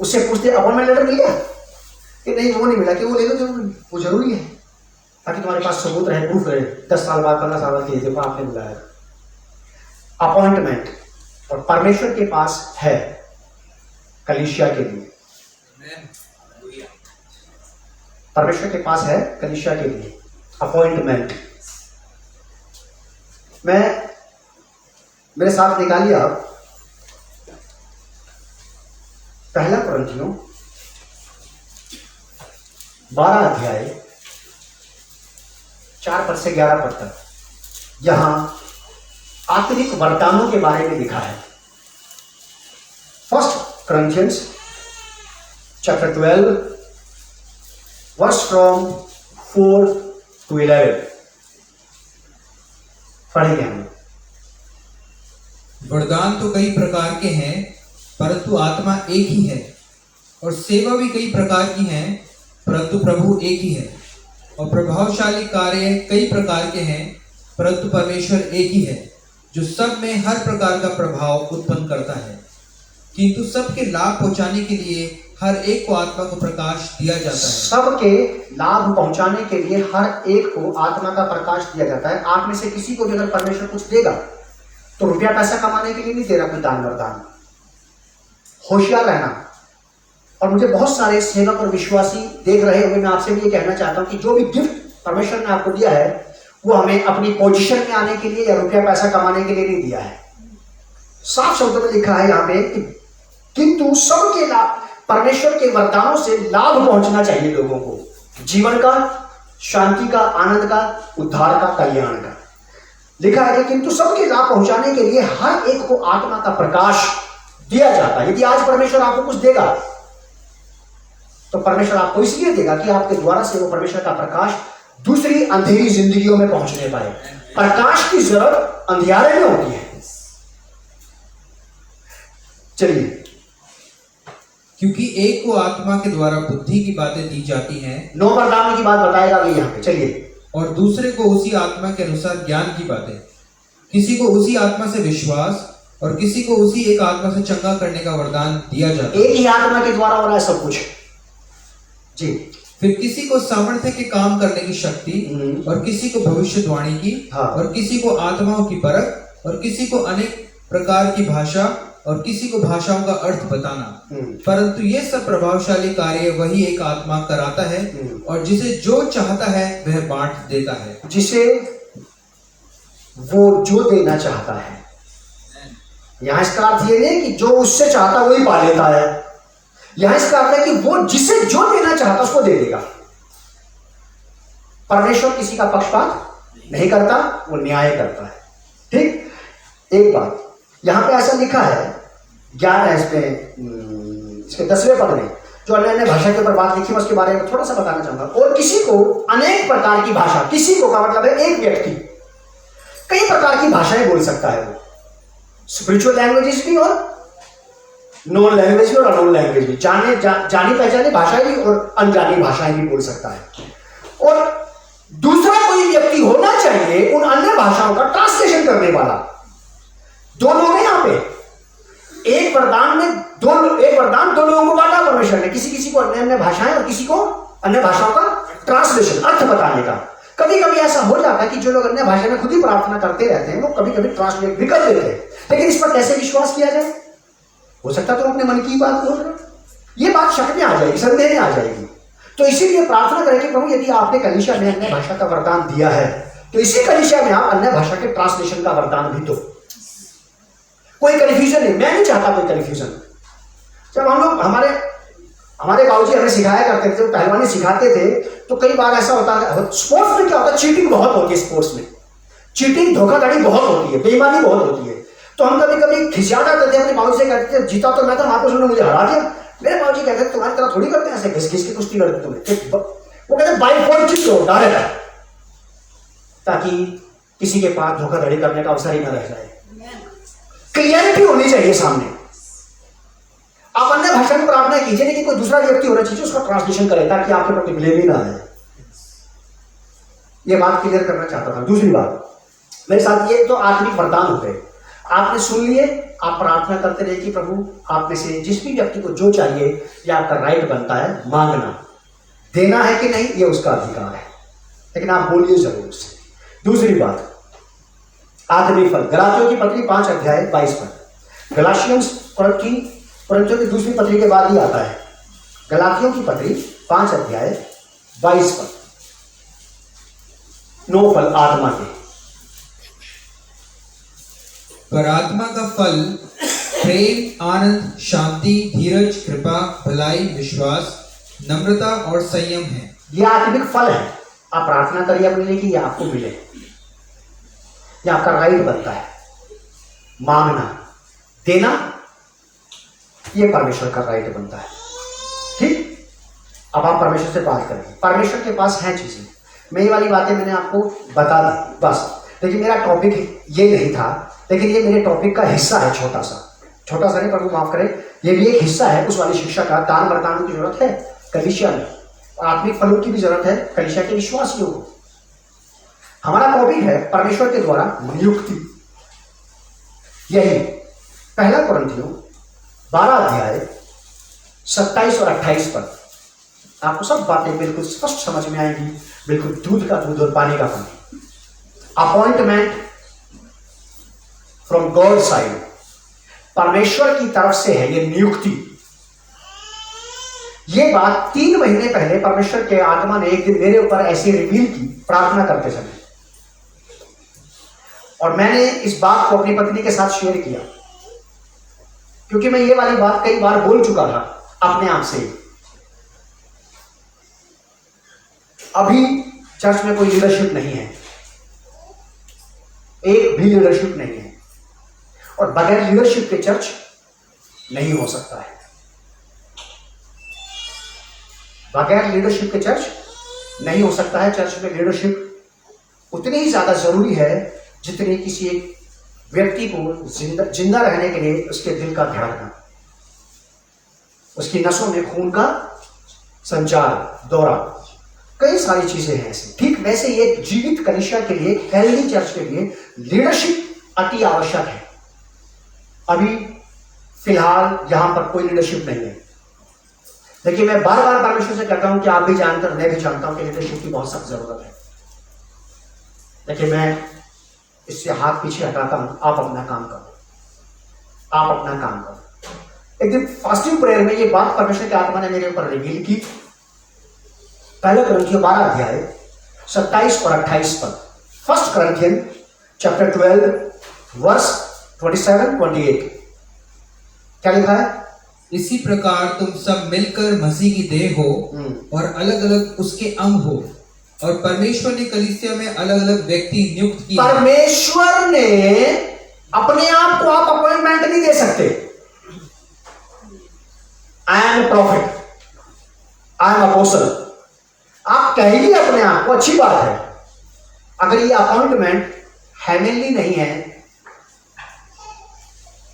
उससे पूछते appointment letter मिल गया कि नहीं, वो नहीं मिला, कि वो ले लो, वो जरूरी है ताकि तुम्हारे पास सबूत रहे, प्रूफ रहे, 10 साल बाद 15 साल बाद देखो आपने बुलाया। अपॉइंटमेंट और परमेश्वर के पास है कलीसिया के लिए, परमेश्वर के पास है कलीसिया के लिए अपॉइंटमेंट। मैं मेरे साथ निकालिए आप पहला कुरिन्थियों 12 अध्याय 4 पद से 11 पद तक, यहां आत्मिक वरदानों के बारे में लिखा है। First Corinthians chapter 12 verse from 4 to 11 पढ़ेंगे हम। वरदान तो कई प्रकार के हैं, परंतु आत्मा एक ही है, और सेवा भी कई प्रकार की हैं, परंतु प्रभु एक ही है। और प्रभावशाली कार्य कई प्रकार के हैं, परंतु परमेश्वर एक ही है, जो सब में हर प्रकार का प्रभाव उत्पन्न करता है। किंतु सबके लाभ पहुंचाने के लिए हर एक को आत्मा को प्रकाश दिया जाता है। सबके लाभ पहुंचाने के लिए हर एक को आत्मा का प्रकाश दिया जाता है। आप में से किसी को भी अगर परमेश्वर कुछ देगा तो रुपया पैसा कमाने के लिए नहीं दे रहा कोई दान वरदान। होशियार रहना। और मुझे बहुत सारे सेवक और विश्वासी देख रहे होंगे, मैं आपसे भी ये कहना चाहता हूं कि जो भी गिफ्ट परमेश्वर ने आपको दिया है वो हमें अपनी पोजीशन में आने के लिए या रुपया पैसा कमाने के लिए नहीं दिया है। साफ शब्दों में लिखा है यहाँ पे कि किंतु सबके लाभ, परमेश्वर के वरदानों से लाभ पहुंचना चाहिए लोगों को, जीवन का, शांति का, आनंद का, उद्धार का, कल्याण का। लिखा है कि किंतु सबके लाभ पहुंचाने के लिए हर एक को आत्मा का प्रकाश दिया जाता है। यदि आज परमेश्वर आपको कुछ देगा तो परमेश्वर आपको इसलिए देगा कि आपके द्वारा से वो परमेश्वर का प्रकाश दूसरी अंधेरी जिंदगियों में पहुंचने पाए। प्रकाश की जरूरत अंधियारे में होती है। चलिए, क्योंकि एक को आत्मा के द्वारा बुद्धि की बातें दी जाती हैं, 9 वरदानों की बात बताएगा अभी यहाँ पे। चलिए, और दूसरे को उसी आत्मा के अनुसार ज्ञान की बातें, किसी को उसी आत्मा से विश्वास, और किसी को उसी एक आत्मा से चंगा करने का वरदान दिया जाता है। एक ही आत्मा के द्वारा हो रहा है सब कुछ जी। फिर किसी को सामर्थ्य के काम करने की शक्ति, और किसी को भविष्यवाणी की, और किसी को आत्माओं की परख, और किसी को अनेक प्रकार की भाषा, और किसी को भाषाओं का अर्थ बताना। परंतु ये सब प्रभावशाली कार्य वही एक आत्मा कराता है, और जिसे जो चाहता है वह बांट देता है। जिसे वो जो देना चाहता है। यहां इसका अर्थ ये नहीं कि जो उससे चाहता वही पा लेता है। यहां इसका अर्थ है कि वो जिसे जो देना चाहता उसको दे देगा। परमेश्वर किसी का पक्षपात नहीं करता, वो न्याय करता है। ठीक, एक बात यहां पे ऐसा लिखा है, 11 है इसके 10वें पद में, जो अन्य अन्य भाषा के ऊपर बात लिखी है उसके बारे में थोड़ा सा बताना चाहूंगा। और किसी को अनेक प्रकार की भाषा, किसी को का मतलब है एक व्यक्ति कई प्रकार की भाषाएं बोल सकता है। वो स्पिरिचुअल लैंग्वेजेस भी और नॉन लैंग्वेज भी और अनोन लैंग्वेज भी, जानी पहचानी भाषाएं भी और अनजानी भाषाएं भी बोल सकता है। और दूसरा कोई व्यक्ति होना चाहिए उन अन्य भाषाओं का ट्रांसलेशन करने वाला। दो लोग हैं यहाँ पे, एक वरदान में एक वरदान दो लोगों को बांटा परमेश्वर ने, किसी को अन्य अन्य भाषाएं और किसी को अन्य भाषाओं का ट्रांसलेशन, अर्थ बताने का। कभी कभी ऐसा हो जाता है कि जो लोग अन्य भाषा में खुद ही प्रार्थना करते रहते हैं वो कभी कभी ट्रांसलेट भी कर देते हैं। लेकिन इस पर कैसे विश्वास किया जाए? हो सकता है तुम अपने मन की बात बोल रहे हो, ये बात शक में आ जाएगी, संदेह में आ जाएगी। तो इसीलिए प्रार्थना करें कि प्रभु यदि आपने कलीसिया में अन्य भाषा का वरदान दिया है तो इसी कलीसिया में आप अन्य भाषा के ट्रांसलेशन का वरदान भी दो। कोई कन्फ्यूजन नहीं, मैं नहीं चाहता कोई कन्फ्यूजन। जब हम लोग हमारे बाबूजी हमें सिखाया करते थे, पहलवानी सिखाते थे, तो कई बार ऐसा होता है स्पोर्ट्स में क्या होता है, चीटिंग बहुत होती है। स्पोर्ट्स में चीटिंग, धोखाधड़ी बहुत होती है, बेईमानी बहुत होती है। तो हम कभी कभी खिसिया जाते थे, अपने बाबूजी से कहते थे जीता तो मैं था, महापुरुष ने मुझे हरा दिया। मेरे बाबूजी कहते थे तुम्हारी तरह थोड़ी करते हैं ऐसे घिस घिस के कुश्ती लड़ते तुम्हें। वो कहते by force Jeet low direct, ताकि किसी के पास धोखाधड़ी करने का अवसर ही न रह जाए। क्लियरिटी होनी चाहिए सामने। आप अन्य भाषा में प्रार्थना कीजिए, लेकिन कोई दूसरा व्यक्ति होना चाहिए उसका ट्रांसलेशन करे ताकि आपके प्रति ब्लेम ही ना आए। ये बात क्लियर करना चाहता था। दूसरी बात, मेरे साथ ये तो आत्मिक वरदान होते हैं। आपने सुन लिए, आप प्रार्थना करते रहे कि प्रभु आप में से जिस भी व्यक्ति को जो चाहिए, ये आपका राइट बनता है मांगना। देना है कि नहीं ये उसका अधिकार है, लेकिन आप बोलिए जरूर उससे। दूसरी बात, आदमी फल, गलातियों की पत्री 5 अध्याय 22 पद। गलाशियंस कुरिन्थियों की दूसरी पत्री के बाद ही आता है। गलातियों की पत्री 5 अध्याय 22 पद। 9 फल आत्मा के। पर आत्मा का फल प्रेम, आनंद, शांति, धीरज, कृपा, भलाई, विश्वास, नम्रता और संयम है। ये आत्मिक फल है। आप प्रार्थना करिए अपने लिए कि ये आपको मिले, ये आपका राइट बनता है। मांगना, देना, ये परमेश्वर का राइट बनता है। ठीक, अब आप परमेश्वर से बात करेंगे। परमेश्वर के पास है चीजें। मैं ये वाली बातें मैंने आपको बता दी बस। लेकिन मेरा टॉपिक ये नहीं था, लेकिन ये मेरे टॉपिक का हिस्सा है। छोटा सा नहीं, प्रभु माफ करें, ये भी एक हिस्सा है उस वाली शिक्षा का। दान बरताने की जरूरत है कलीसिया में, आत्मिक फलों की भी जरूरत है कलीसिया के विश्वासियों को। हमारा टॉपिक है परमेश्वर के द्वारा नियुक्ति। यही 1 कुरिन्थियों 12 अध्याय 27 और 28 पर आपको सब बातें बिल्कुल स्पष्ट समझ में आएंगी, बिल्कुल दूध का दूध और पानी का पानी। अपॉइंटमेंट फ्रॉम गॉड साइड, परमेश्वर की तरफ से है ये नियुक्ति। ये बात 3 महीने पहले परमेश्वर के आत्मा ने एक दिन मेरे ऊपर ऐसी रिवील की प्रार्थना करते समय, और मैंने इस बात को अपनी पत्नी के साथ शेयर किया, क्योंकि मैं ये वाली बात कई बार बोल चुका था अपने आप से। अभी चर्च में कोई लीडरशिप नहीं है, एक भी लीडरशिप नहीं है, और बगैर लीडरशिप के चर्च नहीं हो सकता है। बगैर लीडरशिप के चर्च नहीं हो सकता है। चर्च में लीडरशिप उतनी ही ज्यादा जरूरी है जितनी किसी एक व्यक्ति को जिंदा रहने के लिए उसके दिल का धड़कना, उसकी नसों में खून का संचार, दौरा, कई सारी चीजें हैं ऐसे। ठीक वैसे ही एक जीवित कलीसिया के लिए, हेल्दी चर्च के लिए लीडरशिप अति आवश्यक है। अभी फिलहाल यहां पर कोई लीडरशिप नहीं है, लेकिन मैं बार बार परमेश्वर से कहता हूं कि आप भी जानते हैं, मैं भी जानता हूं कि लीडरशिप की बहुत सख्त जरूरत है। लेकिन मैं इससे हाथ पीछे हटाता हूं, आप अपना काम करो, आप अपना काम करो। एक दिन फास्टिंग प्रेयर में ये बात परमेश्वर के आत्मा ने मेरे ऊपर रिवील की। 1 कुरिन्थियों 12 अध्याय 27 और 28 पद। 1 कुरिन्थियन चैप्टर 12 वर्स 27-28 क्या लिखा है? इसी प्रकार तुम सब मिलकर मसीह की देह हो और अलग अलग उसके अंग हो, और परमेश्वर ने कलीसिया में अलग अलग व्यक्ति नियुक्त किए। परमेश्वर ने अपने आप को, आप अपॉइंटमेंट नहीं दे सकते। I am profit, I am apostle, आप कहेंगे अपने आप को, अच्छी बात है। अगर ये अपॉइंटमेंट हेवनली नहीं है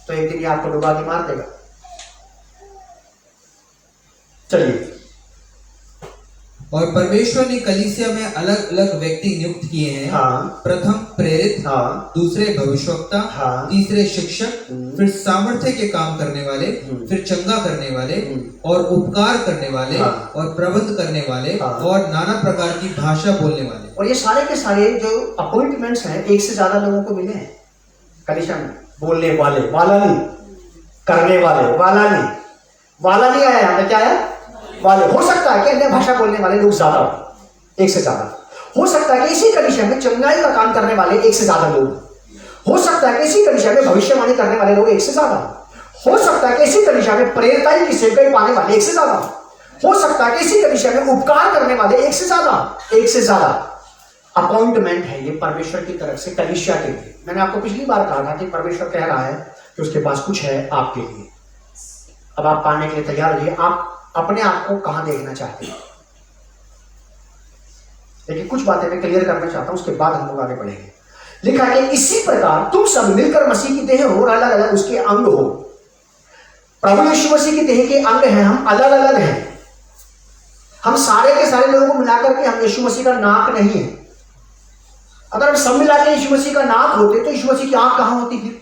तो एक दिन ये आपको डुबा के मार देगा। चलिए, और परमेश्वर ने कलीसिया में अलग अलग व्यक्ति नियुक्त किए हैं। प्रथम प्रेरित, दूसरे भविष्यवक्ता, तीसरे शिक्षक, फिर सामर्थ्य के काम करने वाले, फिर चंगा करने वाले, और उपकार करने वाले, और प्रबंध करने वाले, और नाना प्रकार की भाषा बोलने वाले। और ये सारे के सारे जो अपॉइंटमेंट्स हैं, एक से ज्यादा लोगों को मिले हैं कलीसिया में। बोलने वाले, वाला नहीं, करने वाले, वाला नहीं आया यहाँ पे, क्या है? वाले। हो सकता है कि अन्य भाषा बोलने वाले लोग ज्यादा हो, एक से ज्यादा। हो सकता है कि इसी कलीसिया में चंगाई का काम करने वाले एक से ज्यादा लोग। हो सकता है कि इसी कलीसिया में भविष्यवाणी करने वाले लोग एक से ज्यादा। हो सकता है कि इसी कलीसिया में प्रेरिताई की सेवकाई पाने वाले एक से ज्यादा। हो सकता है कि इसी कलीसिया में उपकार करने वाले एक से ज्यादा। अपॉइंटमेंट है ये परमेश्वर की तरफ से कलीसिया के लिए। मैंने आपको पिछली बार कहा था कि परमेश्वर कह रहा है कि उसके पास कुछ है आपके लिए। अब आप पाने के लिए तैयार रहिए। आप अपने आप को कहां देखना चाहते हैं? लेकिन कुछ बातें मैं क्लियर करना चाहता हूं, उसके बाद हम लोग आगे बढ़ेंगे। लिखा है कि इसी प्रकार तुम सब मिलकर मसीह की देह हो और अलग अलग उसके अंग हो। प्रभु यीशु मसीह की देह के अंग हैं, हम अलग अलग हैं। हम सारे के सारे लोगों को मिलाकर के हम यीशु मसीह का नाक नहीं है। अगर हम सब मिला के यीशु मसीह का नाक होते तो यीशु मसीह की आंख कहां होती? फिर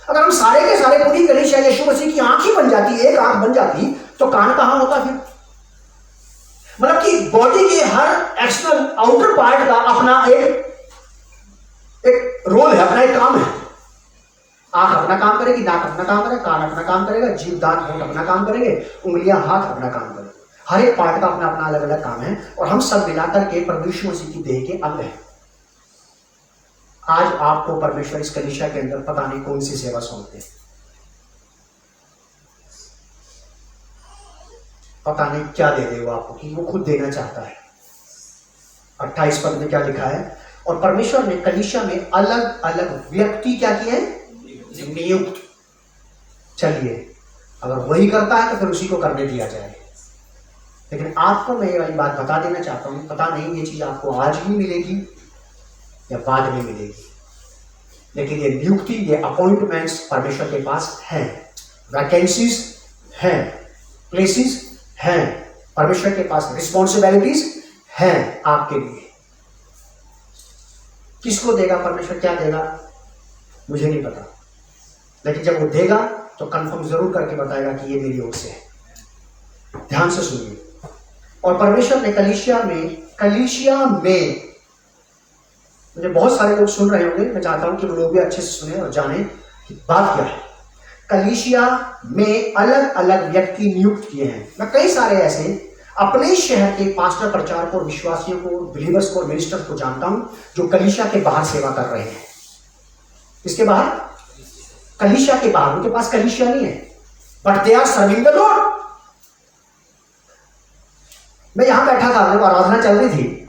अगर हम सारे के सारे पूरी कलीसिया यीशु मसीह की आंख ही बन जाती, एक आंख बन जाती, तो कान कहां होता फिर? मतलब कि बॉडी के हर एक्सटर्नल आउटर पार्ट का अपना एक रोल है, अपना एक काम है। आंख अपना काम करेगी, नाक अपना काम करेगा, कान अपना काम करेगा, जीभ दांत होंठ अपना काम करेंगे, उंगलियां हाथ अपना काम करेंगे। हर एक पार्ट का अपना अपना अलग अलग काम है और हम सब मिलाकर के परमेश्वर मसीह की देह के अंग हैं। आज आपको परमेश्वर इस कलीसिया के अंदर पता नहीं कौन सी सेवा सौंपते हैं, पता नहीं क्या दे दे वो आपको, कि वो खुद देना चाहता है। 28 पद में क्या लिखा है? और परमेश्वर ने कलीसिया में अलग अलग व्यक्ति क्या किए हैं? नियुक्त। चलिए, अगर वही करता है तो फिर उसी को करने दिया जाए। लेकिन आपको मैं ये वाली बात बता देना चाहता हूं, पता नहीं ये चीज आपको आज ही मिलेगी या बाद में मिलेगी, लेकिन ये नियुक्ति, ये अपॉइंटमेंट्स परमेश्वर के पास हैं। वैकेंसीज हैं, प्लेसेस हैं, परमेश्वर के पास रिस्पॉन्सिबिलिटीज हैं आपके लिए। किसको देगा परमेश्वर, क्या देगा, मुझे नहीं पता, लेकिन जब वो देगा तो कंफर्म जरूर करके बताएगा कि ये मेरी ओर से है। ध्यान से सुनिए। और परमेश्वर ने कलीसिया में मुझे बहुत सारे लोग सुन रहे होंगे, मैं चाहता हूं कि वो लोग भी अच्छे से सुने और जाने कि बात क्या है। कलीसिया में अलग अलग व्यक्ति नियुक्त किए हैं। मैं कई सारे ऐसे अपने शहर के पास्टर, प्रचारकों, विश्वासियों को, बिलीवर्स को, मिनिस्टर्स को जानता हूं जो कलीसिया के बाहर सेवा कर रहे हैं। इसके बाहर, कलीसिया के बाहर, उनके पास कलीसिया नहीं है, but they are serving the lord. मैं यहां बैठा था, जब आराधना चल रही थी,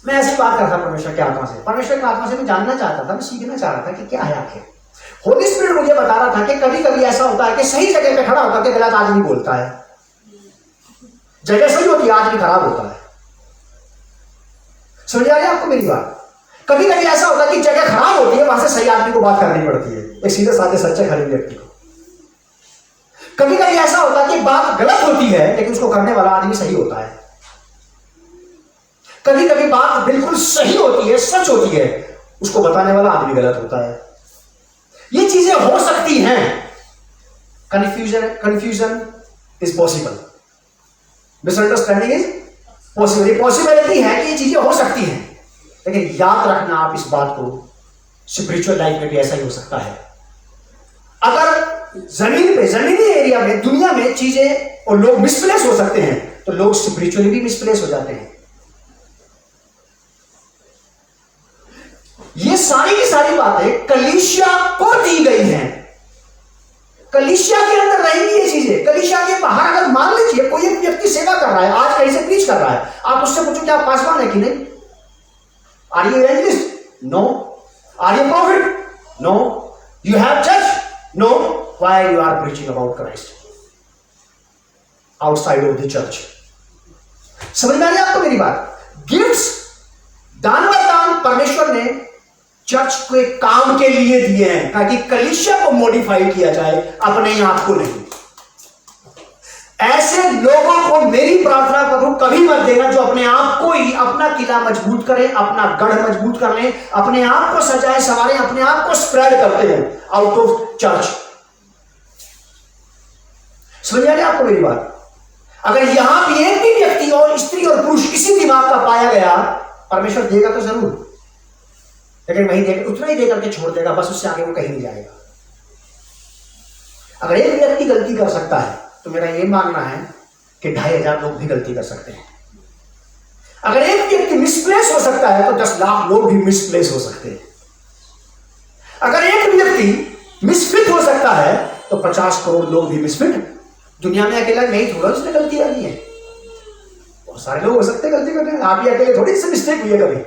मैं ऐसी बात करता परमेश्वर के आत्मा से। परमेश्वर की आत्मा से मैं जानना चाहता था, मैं सीखना चाह रहा था कि क्या है आखिर। होली स्पिरिट मुझे बता रहा था कि कभी कभी ऐसा होता है कि सही जगह पे खड़ा होकर के गलत आदमी बोलता है। जगह सही होती है, आदमी खराब होता है। समझ आ रही है आपको मेरी बात? कभी कभी ऐसा होता है कि जगह खराब होती है, वहां से सही आदमी को बात करनी पड़ती है, एक सीधे साधे सच्चे खरे व्यक्ति को। कभी कभी ऐसा होता है कि बात गलत होती है, लेकिन उसको करने वाला आदमी सही होता है। कभी कभी बात बिल्कुल सही होती है, सच होती है, उसको बताने वाला आदमी गलत होता है। ये चीजें हो सकती हैं। Confusion is possible, misunderstanding is possible. ये पॉसिबिलिटी है कि ये चीजें हो सकती हैं, लेकिन याद रखना आप इस बात को, स्पिरिचुअल लाइफ में भी ऐसा ही हो सकता है। अगर जमीनी एरिया में, दुनिया में चीजें और लोग मिसप्लेस हो सकते हैं, तो लोग स्पिरिचुअली भी मिसप्लेस हो जाते हैं। ये सारी की सारी बातें कलीसिया को दी गई हैं। कलीसिया के अंदर रहेंगी ये चीजें। कलीसिया के बाहर अगर मान लीजिए कोई एक व्यक्ति सेवा कर रहा है, आज कहीं से प्रीच कर रहा है, आप उससे पूछो क्या आप पासवान है कि नहीं? Are you evangelist? No. Are you prophet? No. You have church? No. Why you are preaching about Christ outside of the church? समझ में आ रही है आपको मेरी बात? गिफ्ट्स, दान वरदान परमेश्वर ने चर्च के काम के लिए दिए हैं, ताकि कलीसिया को मॉडिफाई किया जाए, अपने आप को नहीं। ऐसे लोगों को मेरी प्रार्थना करूं कभी मत देना जो अपने आप को ही अपना किला मजबूत करें, अपना गढ़ मजबूत कर लें, अपने आप को सजाए संवारें, अपने आप को स्प्रेड करते हैं आउट ऑफ चर्च। समझ आ रही है आपको मेरी बात? अगर यहां भी एक भी व्यक्ति और स्त्री और पुरुष किसी दिमाग का पाया गया, परमेश्वर देगा तो जरूर, लेकिन वही देकर उतना ही देकर के छोड़ देगा, बस उससे आगे वो कहीं नहीं जाएगा। अगर एक व्यक्ति गलती कर सकता है तो मेरा ये मानना है कि 2500 लोग भी गलती कर सकते हैं। अगर एक व्यक्ति मिसप्लेस हो सकता है तो 10 लाख लोग भी मिसप्लेस हो सकते हैं। अगर एक व्यक्ति मिसफिट हो सकता है तो 50 करोड़ लोग भी मिसफिट। दुनिया में अकेला नहीं थोड़ा उसने गलती करनी है, बहुत सारे लोग हो सकते हैं गलती करने। आप ही अकेले थोड़ी सी मिस्टेक हुई है कभी।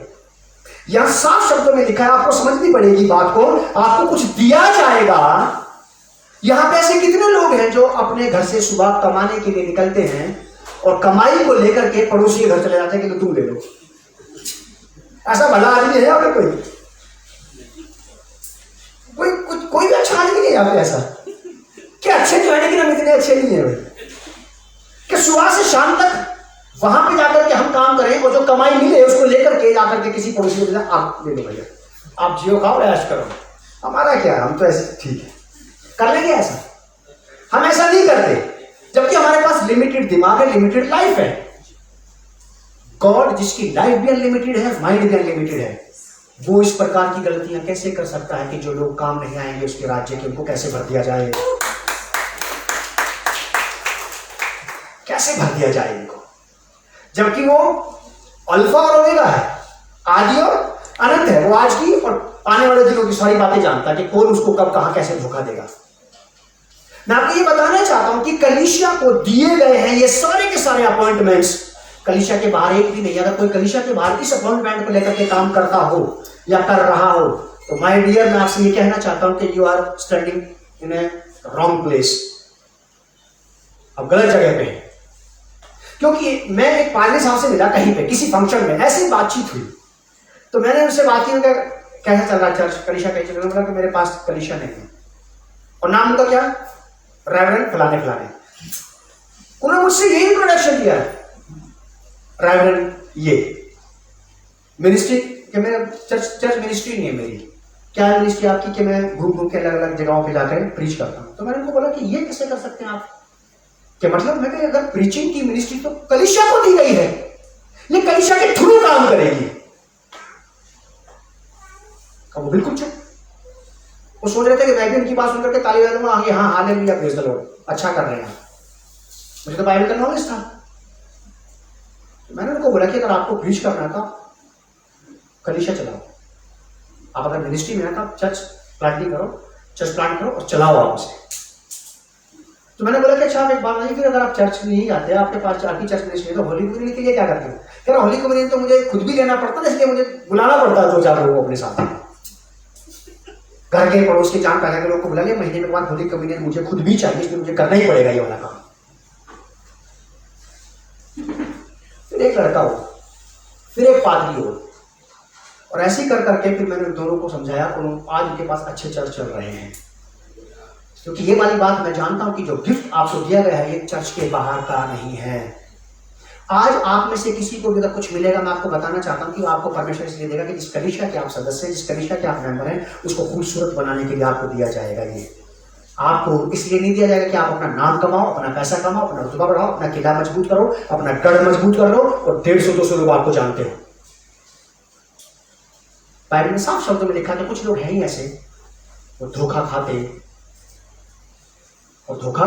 यहां साफ शब्दों में लिखा है, आपको समझनी पड़ेगी बात को, आपको कुछ दिया जाएगा। यहां पे ऐसे कितने लोग हैं जो अपने घर से सुबह कमाने के लिए निकलते हैं और कमाई को लेकर के पड़ोसी के घर चले जाते हैं कि तुम ले लो। ऐसा भला आदमी है यहाँ पे? कोई भी अच्छा आदमी नहीं है यहाँ पे ऐसा। क्या अच्छे तो है, लेकिन हम इतने अच्छे नहीं है भाई कि सुबह से शाम तक वहां पे जाकर के हम काम करें और जो कमाई मिले उसको लेकर के जाकर के किसी पड़ोसी को आप ले लो भैया, आप जियो खाओ ऐश करो, हमारा क्या है, हम तो ऐसे ठीक है। कर लेंगे ऐसा? हम ऐसा नहीं करते, जबकि हमारे पास लिमिटेड दिमाग है, लिमिटेड लाइफ है। गॉड जिसकी लाइफ भी अनलिमिटेड है, माइंड भी अनलिमिटेड है, वो इस प्रकार की गलतियां कैसे कर सकता है कि जो लोग काम नहीं आएंगे उसके राज्य के, उनको कैसे भर दिया जाए, कैसे भर दिया जाए इनको, जबकि वो अल्फा और ओमेगा है, आदि और अनंत है। वो आज की और आने वाले दिनों की सारी बातें जानता है कि कौन उसको कब कहां कैसे धोखा देगा। मैं आपको ये बताना चाहता हूं कि कलीसिया को दिए गए हैं ये सारे के सारे अपॉइंटमेंट्स। कलीसिया के बाहर एक भी नहीं। अगर कोई कलीसिया के बाहर इस अपॉइंटमेंट को लेकर के काम करता हो या कर रहा हो, तो माय डियर, मैं आपसे ये कहना चाहता हूं कि you are standing in a wrong place. अब गलत जगह पे है। क्योंकि मैं एक पादरी साहब से मिला कहीं पे, किसी फंक्शन में, ऐसी बातचीत हुई, तो मैंने उनसे बात की, कैसा चल रहा चर्च, कलीसिया कैसे चल रहा, कि मेरे पास कलीसिया नहीं है। और नाम उनका क्या? रेवरेंड फलाने फलाने। उन्होंने मुझसे यही इंट्रोडक्शन दिया है, रेवरेंड ये मिनिस्ट्री कि मेरा चर्च मिनिस्ट्री नहीं है मेरी। क्या है मिनिस्ट्री आपकी? कि मैं घूम घूम के अलग अलग जगहों पे जाकर प्रीच करता हूं। तो मैंने उनको बोला कि ये कैसे कर सकते हैं आप? कि मतलब मैं अगर प्रीचिंग की मिनिस्ट्री तो कलीसिया को दी गई है, ये कलीसिया के थ्रू काम करेगी। वो बिल्कुल चुप। वो सोच रहे थे कि मैं भी उनकी बात सुनकर के ताली बजा दूंगा, हाँ हालेलुया प्रेज़ द लॉर्ड, अच्छा कर रहे हैं। मुझे तो बाइबल का नॉलेज था। तो मैंने उनको बोला कि अगर आपको प्रीच करना है तो कलीसिया चलाओ। आप अगर मिनिस्ट्री में है तो चर्च प्लांटिंग करो, चर्च प्लांट करो और चलाओ आप उसे। तो मैंने बोला कि अच्छा आप एक बात नहीं, फिर अगर आप चर्च नहीं जाते, आपके पास आपकी चर्च मिनिस्ट्री तो होली कम्युनियन के लिए क्या करते हो? कह रहा होली कम्युनियन तो मुझे खुद भी लेना पड़ता है, इसलिए मुझे बुलाना पड़ता है 2-4 लोगों को अपने साथ। घर के पड़ोस के जान पहचान के लोग को बुला लिया, महीने के बाद होली कम्युनियन मुझे खुद भी चाहिए, इसलिए मुझे करना ही पड़ेगा ये वाला काम। फिर एक लड़का हो, फिर एक पादरी हो, और ऐसे ही कर करके फिर मैंने दोनों को समझाया और आज उनके पास अच्छे चर्च चल रहे हैं। क्योंकि ये वाली बात मैं जानता हूं कि जो गिफ्ट आपको दिया गया है ये चर्च के बाहर का नहीं है। आज आप में से किसी को भी अगर कुछ मिलेगा, मैं आपको बताना चाहता हूं कि आपको परमेश्वर इसलिए देगा कि जिस कलीसिया के आप सदस्य हैं, जिस कलीसिया के आप मेंबर हैं, उसको खूबसूरत बनाने के लिए आपको दिया जाएगा। ये आपको इसलिए नहीं दिया जाएगा कि आप अपना नाम कमाओ, अपना पैसा कमाओ, अपना रुतबा बढ़ाओ, अपना किला मजबूत करो, अपना गढ़ मजबूत कर लो और 150-200 लोग आपको जानते हो। बाइबल में साफ शब्दों में लिखा है कि कुछ लोग हैं ही ऐसे, वो धोखा खाते और धोखा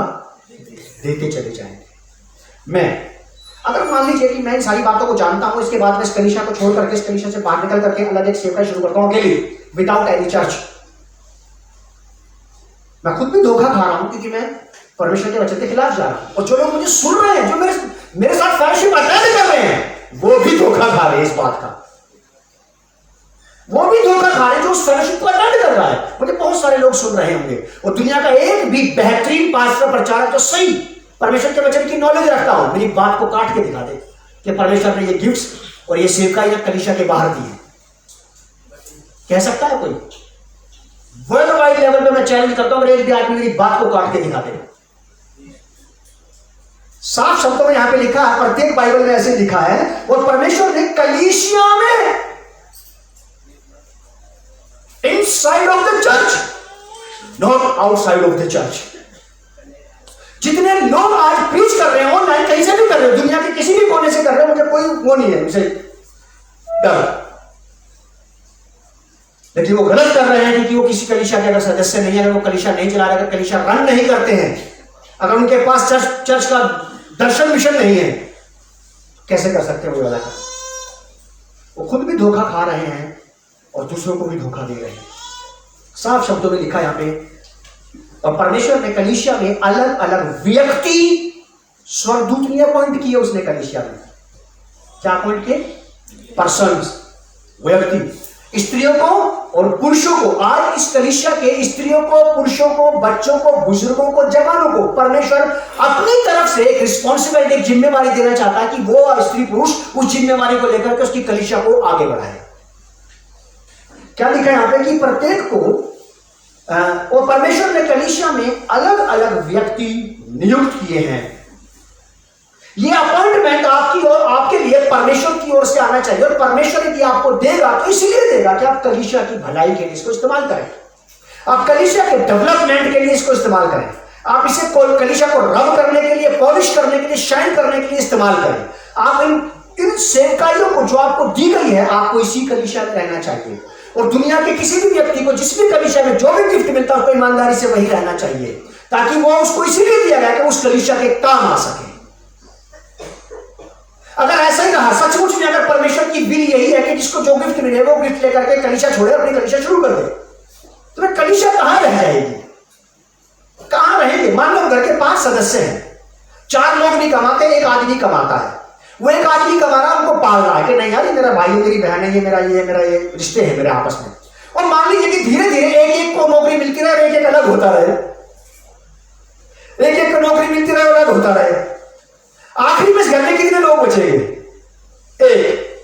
देते चले जाएंगे। मैं अगर मान लीजिए कि मैं इन सारी बातों को जानता हूं, इसके बाद मैं इस कलीसिया को छोड़ करके, इस कलीसिया से बाहर निकल करके अलग एक सेवकाई शुरू करता हूं अकेले, विदाउट एनी चर्च, मैं खुद भी धोखा खा रहा हूं क्योंकि मैं परमेश्वर के वचन के खिलाफ जा रहा हूं। और जो लोग मुझे सुन रहे हैं, जो मेरे साथ फेलोशिप अटेंड कर रहे हैं, वो भी धोखा खा रहे हैं इस बात का। वो भी धोखा खा रहे हैं जो उस फेलोशिप को अटेंड कर रहा है। मुझे बहुत सारे लोग सुन रहे होंगे और दुनिया का एक भी बेहतरीन पास्टर प्रचारक जो सही परमेश्वर के वचन की नॉलेज रखता हो, मेरी बात को काट के दिखा दे कि परमेश्वर ने ये गिफ्ट्स और ये सेवकाई या कलीसिया के बाहर दी है। कह सकता है कोई? वर्ल्ड वाइड लेवल पे मैं चैलेंज करता हूं, एक भी आदमी मेरी बात को काट के दिखा दे। साफ शब्दों में यहां पे लिखा है, प्रत्येक बाइबल में ऐसे लिखा है, और परमेश्वर ने कलीसिया में inside of the church, not outside of the church. जितने लोग आज प्रीच कर रहे हैं, ऑनलाइन कहीं से भी कर रहे हो, दुनिया के किसी भी कोने से कर रहे हो, मुझे कोई वो नहीं है मुझे डर, लेकिन वो गलत कर रहे हैं क्योंकि वो किसी कलीसिया के अगर सदस्य नहीं है, अगर वो कलीसिया नहीं चला रहे, अगर कलीसिया रन नहीं करते हैं, अगर उनके पास चर्च का दर्शन मिशन नहीं है, कैसे कर सकते हैं वो वाला काम? वो खुद भी धोखा खा रहे हैं और दूसरों को भी धोखा दे रहे हैं। साफ शब्दों में लिखा यहां पे, और परमेश्वर ने कलीसिया में अलग अलग व्यक्ति, स्वर्गदूत नहीं अपॉइंट किए उसने कलीसिया में, क्या अपॉइंट किए? पर्सन्स, व्यक्ति, स्त्रियों को और पुरुषों को। आज इस कलीसिया के स्त्रियों को, पुरुषों को, बच्चों को, बुजुर्गों को, जवानों को परमेश्वर अपनी तरफ से एक रिस्पॉन्सिबिलिटी, एक जिम्मेवारी देना चाहता है कि वो स्त्री पुरुष उस जिम्मेवारी को लेकर के उसकी कलीसिया को आगे बढ़ाए। क्या लिखा है यहां पे कि प्रत्येक को और परमेश्वर ने कलीसिया में अलग अलग व्यक्ति नियुक्त किए हैं। ये अपॉइंटमेंट आपकी और आपके लिए परमेश्वर की ओर से आना चाहिए, और परमेश्वर यदि आपको देगा तो इसलिए देगा कि आप कलीसिया की भलाई के लिए इसको इस्तेमाल करें। आप कलीसिया के डेवलपमेंट के लिए इसको इस्तेमाल करें। आप इसे कलीसिया को रब करने के लिए, पॉलिश करने के लिए, शाइन करने के लिए इस्तेमाल करें। आप इन सेवकाइयों को जो आपको दी गई है, आपको इसी कलीसिया में रहना चाहिए। और दुनिया के किसी भी व्यक्ति को जिस भी कलीसिया में जो भी गिफ्ट मिलता है उसको ईमानदारी से वही रहना चाहिए, ताकि वो उसको इसीलिए दिया गया कि उस कलीसिया के काम आ सके। अगर ऐसा ही रहा सचमुच में, अगर परमेश्वर की विल यही है कि जिसको जो गिफ्ट मिले वो गिफ्ट लेकर के कलीसिया छोड़े, अपनी कलीसिया शुरू कर दे, तो मैं कलीसिया कहां रह जाएगी, कहां रहेंगे? मान लो घर के 5 सदस्य हैं, 4 लोग नहीं कमाते, एक आदमी कमाता है। वो एक आदमी कमा रहा है, उनको पाल रहा है कि नहीं यार ये मेरा भाई है, मेरी बहन है, ये मेरा ये रिश्ते हैं मेरे आपस में। और मान लीजिए कि धीरे धीरे एक एक को नौकरी मिलती रहे, एक एक अलग होता रहे, एक एक को नौकरी मिलती रहे, अलग होता रहे। आखिरी में इस घर में कितने लोग बचेंगे? एक,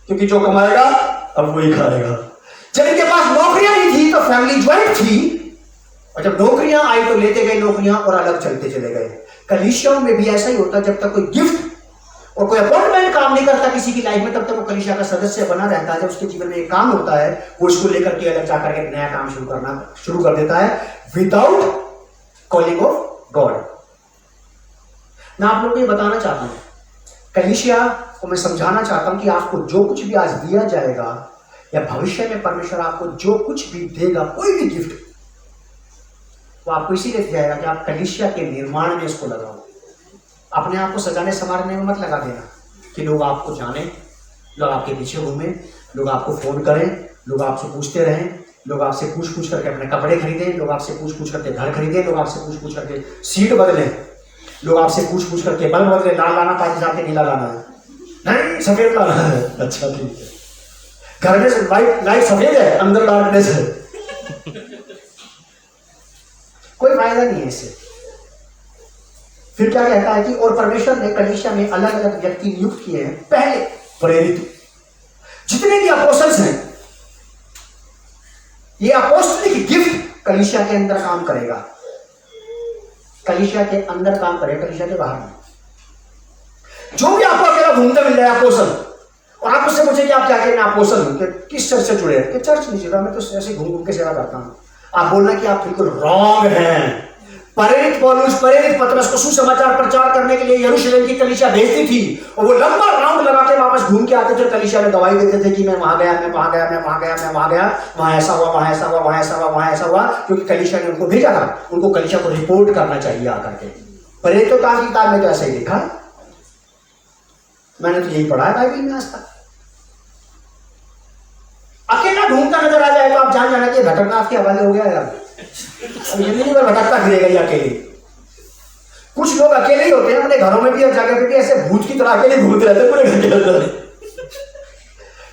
क्योंकि जो कमाएगा अब वही खाएगा। जब इनके पास नौकरियां नहीं थी तो फैमिली ज्वाइंट थी, और जब नौकरियां आई तो लेते गए नौकरियां और अलग चलते चले गए। कलीसियाओं में भी ऐसा ही होता, जब तक कोई गिफ्ट और कोई अपॉइंटमेंट काम नहीं करता किसी की लाइफ में, तब तक वो कलीसिया का सदस्य बना रहता है। जब उसके जीवन में एक काम होता है, वो इसको लेकर के अलग जाकर के नया काम शुरू कर देता है, विदाउट कॉलिंग ऑफ गॉड। मैं आप लोगों को ये बताना चाहता हूं, कलीसिया को मैं समझाना चाहता हूं कि आपको जो कुछ भी आज दिया जाएगा या भविष्य में परमेश्वर आपको जो कुछ भी देगा, कोई भी गिफ्ट, वो आपको इसीलिए दिया जाएगा कि आप कलीसिया के निर्माण में इसको लगाओ। अपने आप को सजाने संवारने में मत लगा देना कि लोग आपको जाने, लोग आपके पीछे घूमें, लोग आपको फोन करें, लोग आपसे पूछते रहें, लोग आपसे पूछ करके अपने कपड़े खरीदें, लोग आपसे पूछ करके घर खरीदें, लोग आपसे पूछ करके सीट बदलें, लोग आपसे पूछ करके बल्ब बदले, लाल लाना पानी जाके नीला लाना है, नहीं सफेद लाना है, अच्छा ठीक है, घर में लाइट सफेद है, अंदर डार्कनेस है। कोई फायदा नहीं है इससे। फिर क्या कहता है कि और परमेश्वर ने कलीसिया में अलग अलग व्यक्ति नियुक्त किए हैं। पहले प्रेरित, जितने भी अपोस्टल्स हैं, ये अपोस्टलिक गिफ्ट कलीसिया के अंदर काम करेगा, कलीसिया के अंदर काम करेगा, कलीसिया के बाहर नहीं। जो भी आपको अकेला घूमता मिल जाए अपोस्टल, और आप उससे पूछे कि आप क्या करें, मैं अपोस्टल हूं, किस चर्च से जुड़े हैं? चर्च नहीं जुड़ा, मैं तो ऐसे घूम घूम के सेवा करता हूं। आप बोलना कि आप बिल्कुल रॉन्ग हैं। प्रेरित पौलुस, प्रेरित पतरस को सुसमाचार प्रचार करने के लिए यरूशलेम की कलीसिया भेजती थी, और वो लंबा राउंड लगा के वापस घूम के आते थे, कलीसिया में गवाही देते थे कि मैं वहां गया, मैं वहां गया, मैं वहां गया, मैं वहां गया, वहां ऐसा हुआ, वहां ऐसा हुआ, वहां ऐसा हुआ, वहां ऐसा हुआ, क्योंकि कलीसिया ने उनको भेजा था, उनको कलीसिया को रिपोर्ट करना चाहिए आकर के। प्रेरितों की किताब में तो ऐसा ही लिखा, मैंने तो यही पढ़ा है बाइबल में आज तक। अकेला घूमता नजर आ जाए तो आप जान जाना कि भटकनाथ के हवाले हो गया यार, जिंदगी में भटकता फिरेगा ये अकेले। कुछ लोग अकेले ही होते हैं, अपने घरों में भी और जगह पे भी ऐसे भूत की तरह अकेले घूमते रहते हैं, पूरे घर के अंदर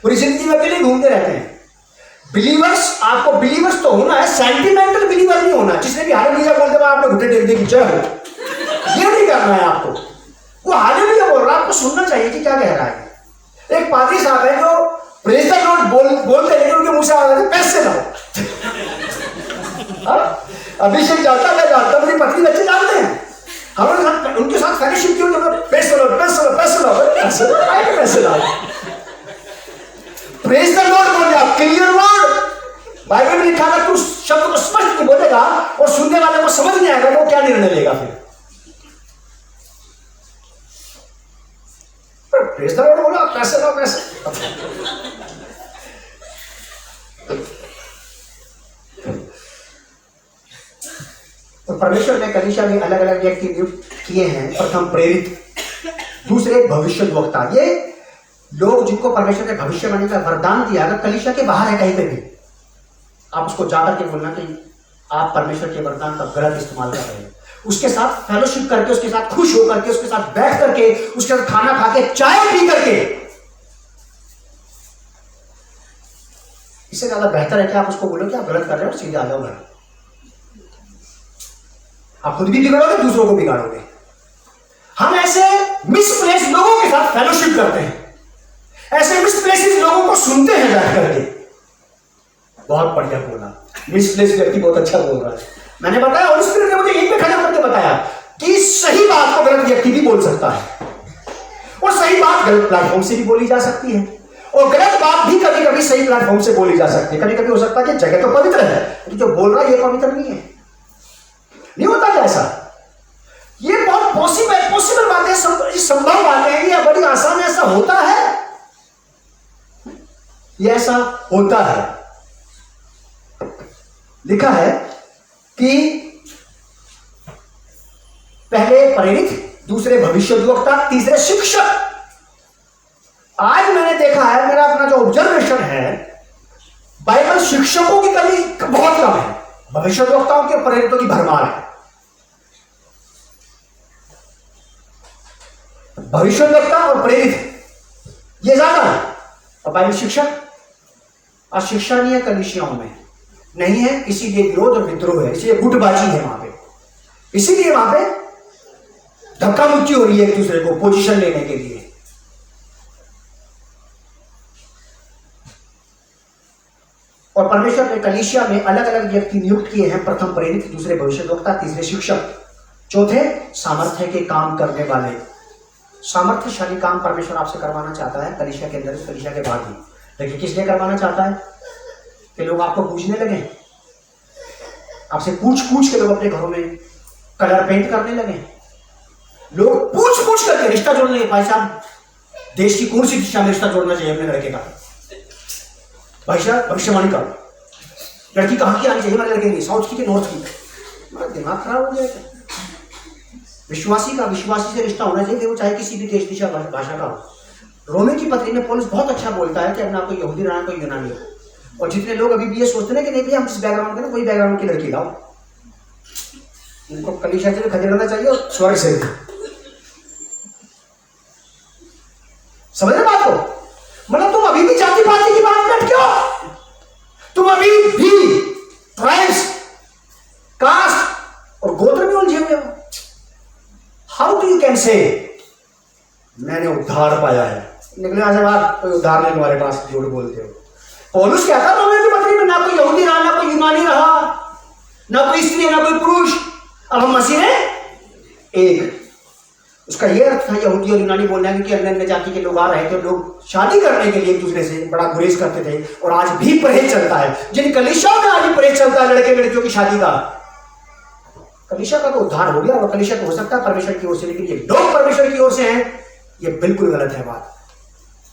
पूरी जिंदगी में अकेले घूमते रहते हैं। बिलीवर्स, आपको बिलीवर्स तो होना है, सेंटिमेंटल बिलीवर नहीं होना, जिसने भी हालेलुया बोलते हुए आपने घुटने टेक दी जय हो, ये नहीं करना है आपको। वो हालेलुया बोल रहा है, आपको सुनना चाहिए कि क्या कह रहा है। एक पादरी साहब है जो प्रेज द लॉर्ड बोलते लेकिन उनके मुंह से आ रहे थे पैसे लाओ। अभिषेक जाता है, जाता मेरी पत्नी बच्चे जानते हैं, हम उनके साथ फेलोशिप क्यों, पैसे लो पैसे लो पैसे लो पैसे लाओ। प्रेज द लॉर्ड बोल रहा, क्लियर वर्ड, बाइबल में लिखा था, तू शब्द को स्पष्ट नहीं बोलेगा और सुनने वाले को समझ नहीं आएगा, वो क्या निर्णय लेगा फिर। प्रेज द लॉर्ड बोला, पैसे लो पैसे। तो परमेश्वर ने कलीसिया में अलग अलग व्यक्ति नियुक्त किए हैं। प्रथम प्रेरित, दूसरे भविष्यद्वक्ता। ये लोग जिनको परमेश्वर ने भविष्यवाणी का वरदान दिया, अगर कलीसिया के बाहर है कहीं पे भी, आप उसको जाकर के बोलना कि आप परमेश्वर के वरदान का गलत इस्तेमाल कर रहे हैं। उसके साथ फेलोशिप करके, उसके साथ खुश होकर के, उसके साथ बैठ करके, उसके साथ खाना खा के, चाय पी करके, इससे ज्यादा बेहतर है कि आप उसको बोलो कि आप गलत कर रहे हो, सीधे आ जाओ घर। आप खुद भी बिगड़ोगे, दूसरों को बिगाड़ोगे। हम ऐसे मिसप्लेस लोगों के साथ फेलोशिप करते हैं, ऐसे मिसप्लेसेस लोगों को सुनते हैं बैठ करके। बहुत बढ़िया बोला, मिसप्लेस व्यक्ति बहुत अच्छा बोल रहा है। मैंने बताया, और स्पिरिट ने मुझे यहीं पे खड़ा करके बताया कि सही बात को गलत व्यक्ति भी बोल सकता है, और सही बात गलत प्लेटफॉर्म से भी बोली जा सकती है, और गलत बात भी कभी कभी सही प्लेटफॉर्म से बोली जा सकती है। कभी कभी हो सकता है कि जगह तो पवित्र है लेकिन जो बोल रहा है ये पवित्र नहीं है। नहीं होता क्या ऐसा? ये बहुत पॉसिबल बातें, संभव बातें हैं, ये बड़ी आसान, ऐसा होता है, ये ऐसा होता है। लिखा है कि पहले प्रेरित, दूसरे भविष्यद्वक्ता, तीसरे शिक्षक। आज मैंने देखा है, मेरा अपना जो ऑब्जर्वेशन है, बाइबल शिक्षकों की कमी बहुत कम है, भविष्यद्वक्ताओं के प्रेरितों की भरमार है। भविष्यद्वक्ता और प्रेरित ये ज्यादा है, और बाइबल शिक्षक और शिक्षा नहीं है, कलीसियाओं में नहीं है, इसीलिए विरोध और विद्रोह है, इसलिए गुटबाजी है वहां पे, इसीलिए वहां पे धक्का मुक्की हो रही है एक दूसरे को पोजीशन लेने के लिए। और परमेश्वर ने कलीसिया में अलग अलग व्यक्ति नियुक्त किए हैं, प्रथम प्रेरित, दूसरे भविष्यद्वक्ता, तीसरे शिक्षक, चौथे सामर्थ्य के काम करने वाले। सामर्थ्यशाली काम परमेश्वर आपसे करवाना चाहता है कलीसिया के अंदर, कलीसिया के बाद ही। लेकिन किस लिए करवाना चाहता है? कि लोग आपको पूछने लगे, आपसे पूछ के लोग अपने घरों में कलर पेंट करने लगे, लोग पूछ करके रिश्ता जोड़ने लगे। भाई साहब, देश की कौन सी दिशा में रिश्ता जोड़ना चाहिए अपने लड़के का? भाई साहब, भविष्यवाणी करो, लड़की कहाँ की आनी चाहिए हमारे लड़के की, साउथ की कि नॉर्थ की? हमारा दिमाग खराब हो जाएगा। विश्वासी से रिश्ता होना चाहिए, वो चाहे किसी भी देश दिशा भाषा का हो। रोमी की पत्री में पौलुस बहुत अच्छा बोलता है कि अब ना कोई यहूदी ना कोई यूनानी। और जितने लोग अभी भी ये सोचते हैं कि नहीं भैया हम जिस बैकग्राउंड के ना वही बैकग्राउंड की लड़की लाओ, उनको कलीसिया से भी खदेड़ना चाहिए और स्वर्ग से भी। समझ रहे बात को? मतलब तुम अभी भी जाति पाति की बात में क्यों? तुम अभी भी ट्राइब्स, कास्ट और गोत्र में उलझे हुए हो। How do you can say मैंने उद्धार पाया है? निकले आज बात, कोई उद्धार नहीं तुम्हारे पास, झूठ बोलते हो। पौलुस क्या था रोमियो की पत्री में? ना कोई यहूदी रहा, ना कोई यूनानी रहा, ना कोई स्त्री, ना कोई पुरुष, अब हम मसीह हैं एक। उसका ये अर्थ था यहूदी और यूनानी बोलना, क्योंकि अन्य अन्य जाति के लोग आ रहे थे, लोग शादी करने के लिए एक दूसरे से बड़ा गुरेज करते थे, और आज भी परहेज चलता है। जिन कलीसियाओं में आज भी परहेज चलता है लड़के लड़कियों की शादी का, कलीसिया का तो उद्धार हो गया, और कलीसिया तो हो सकता है परमेश्वर की ओर से, लेकिन ये लोग परमेश्वर की ओर से हैं, ये बिल्कुल गलत है बात।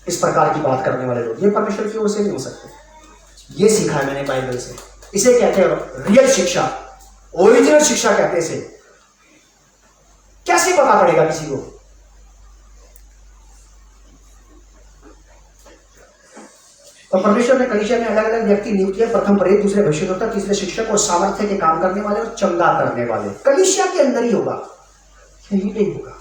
इस प्रकार की बात करने वाले लोग ये परमेश्वर की ओर से नहीं हो सकते। ये सीखा है मैंने बाइबल से, इसे कहते हैं रियल शिक्षा, ओरिजिनल शिक्षा कहते हैं इसे। कैसे पता पड़ेगा किसी को? तो परमेश्वर ने कलीसिया में अलग अलग व्यक्ति नियुक्त किए, प्रथम प्रेरित, दूसरे भविष्यद्वक्ता, तीसरे शिक्षक, और सामर्थ्य के काम करने वाले और चंगा करने वाले। कलीसिया के अंदर ही होगा, यही नहीं होगा,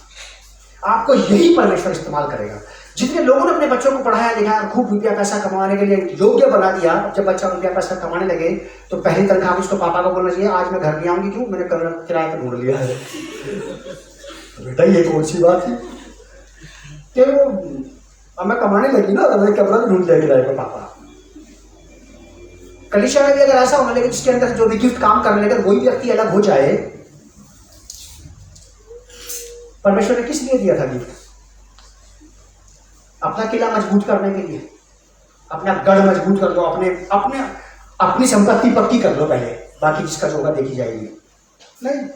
आपको यही परमेश्वर इस्तेमाल करेगा। जितने लोगों ने अपने बच्चों को पढ़ाया लिखाया, खूब रुपया पैसा कमाने के लिए योग्य बना दिया, जब बच्चा रुपया पैसा कमाने लगे तो पहली तनख्वाह में उसको पापा को बोलना चाहिए आज मैं घर नहीं आऊंगी, क्यों? मैंने किराए पर ढूंढ लिया है। बेटा ये कौन सी बात है कि वो अब मैं कमाने लगी ना तो मैं कमरा भी ढूंढ लिया किराए पर पापा। कलीसिया में भी अगर ऐसा होने लगे जिसके अंदर जो भी गिफ्ट काम करने लगे वही व्यक्ति अलग हो जाए। परमेश्वर ने किस लिए दिया था गिफ्ट? अपना किला मजबूत करने के लिए, अपना गढ़ मजबूत कर लो, अपनी संपत्ति पक्की कर लो पहले, बाकी जिसका जो होगा देखी जाएगी। नहीं,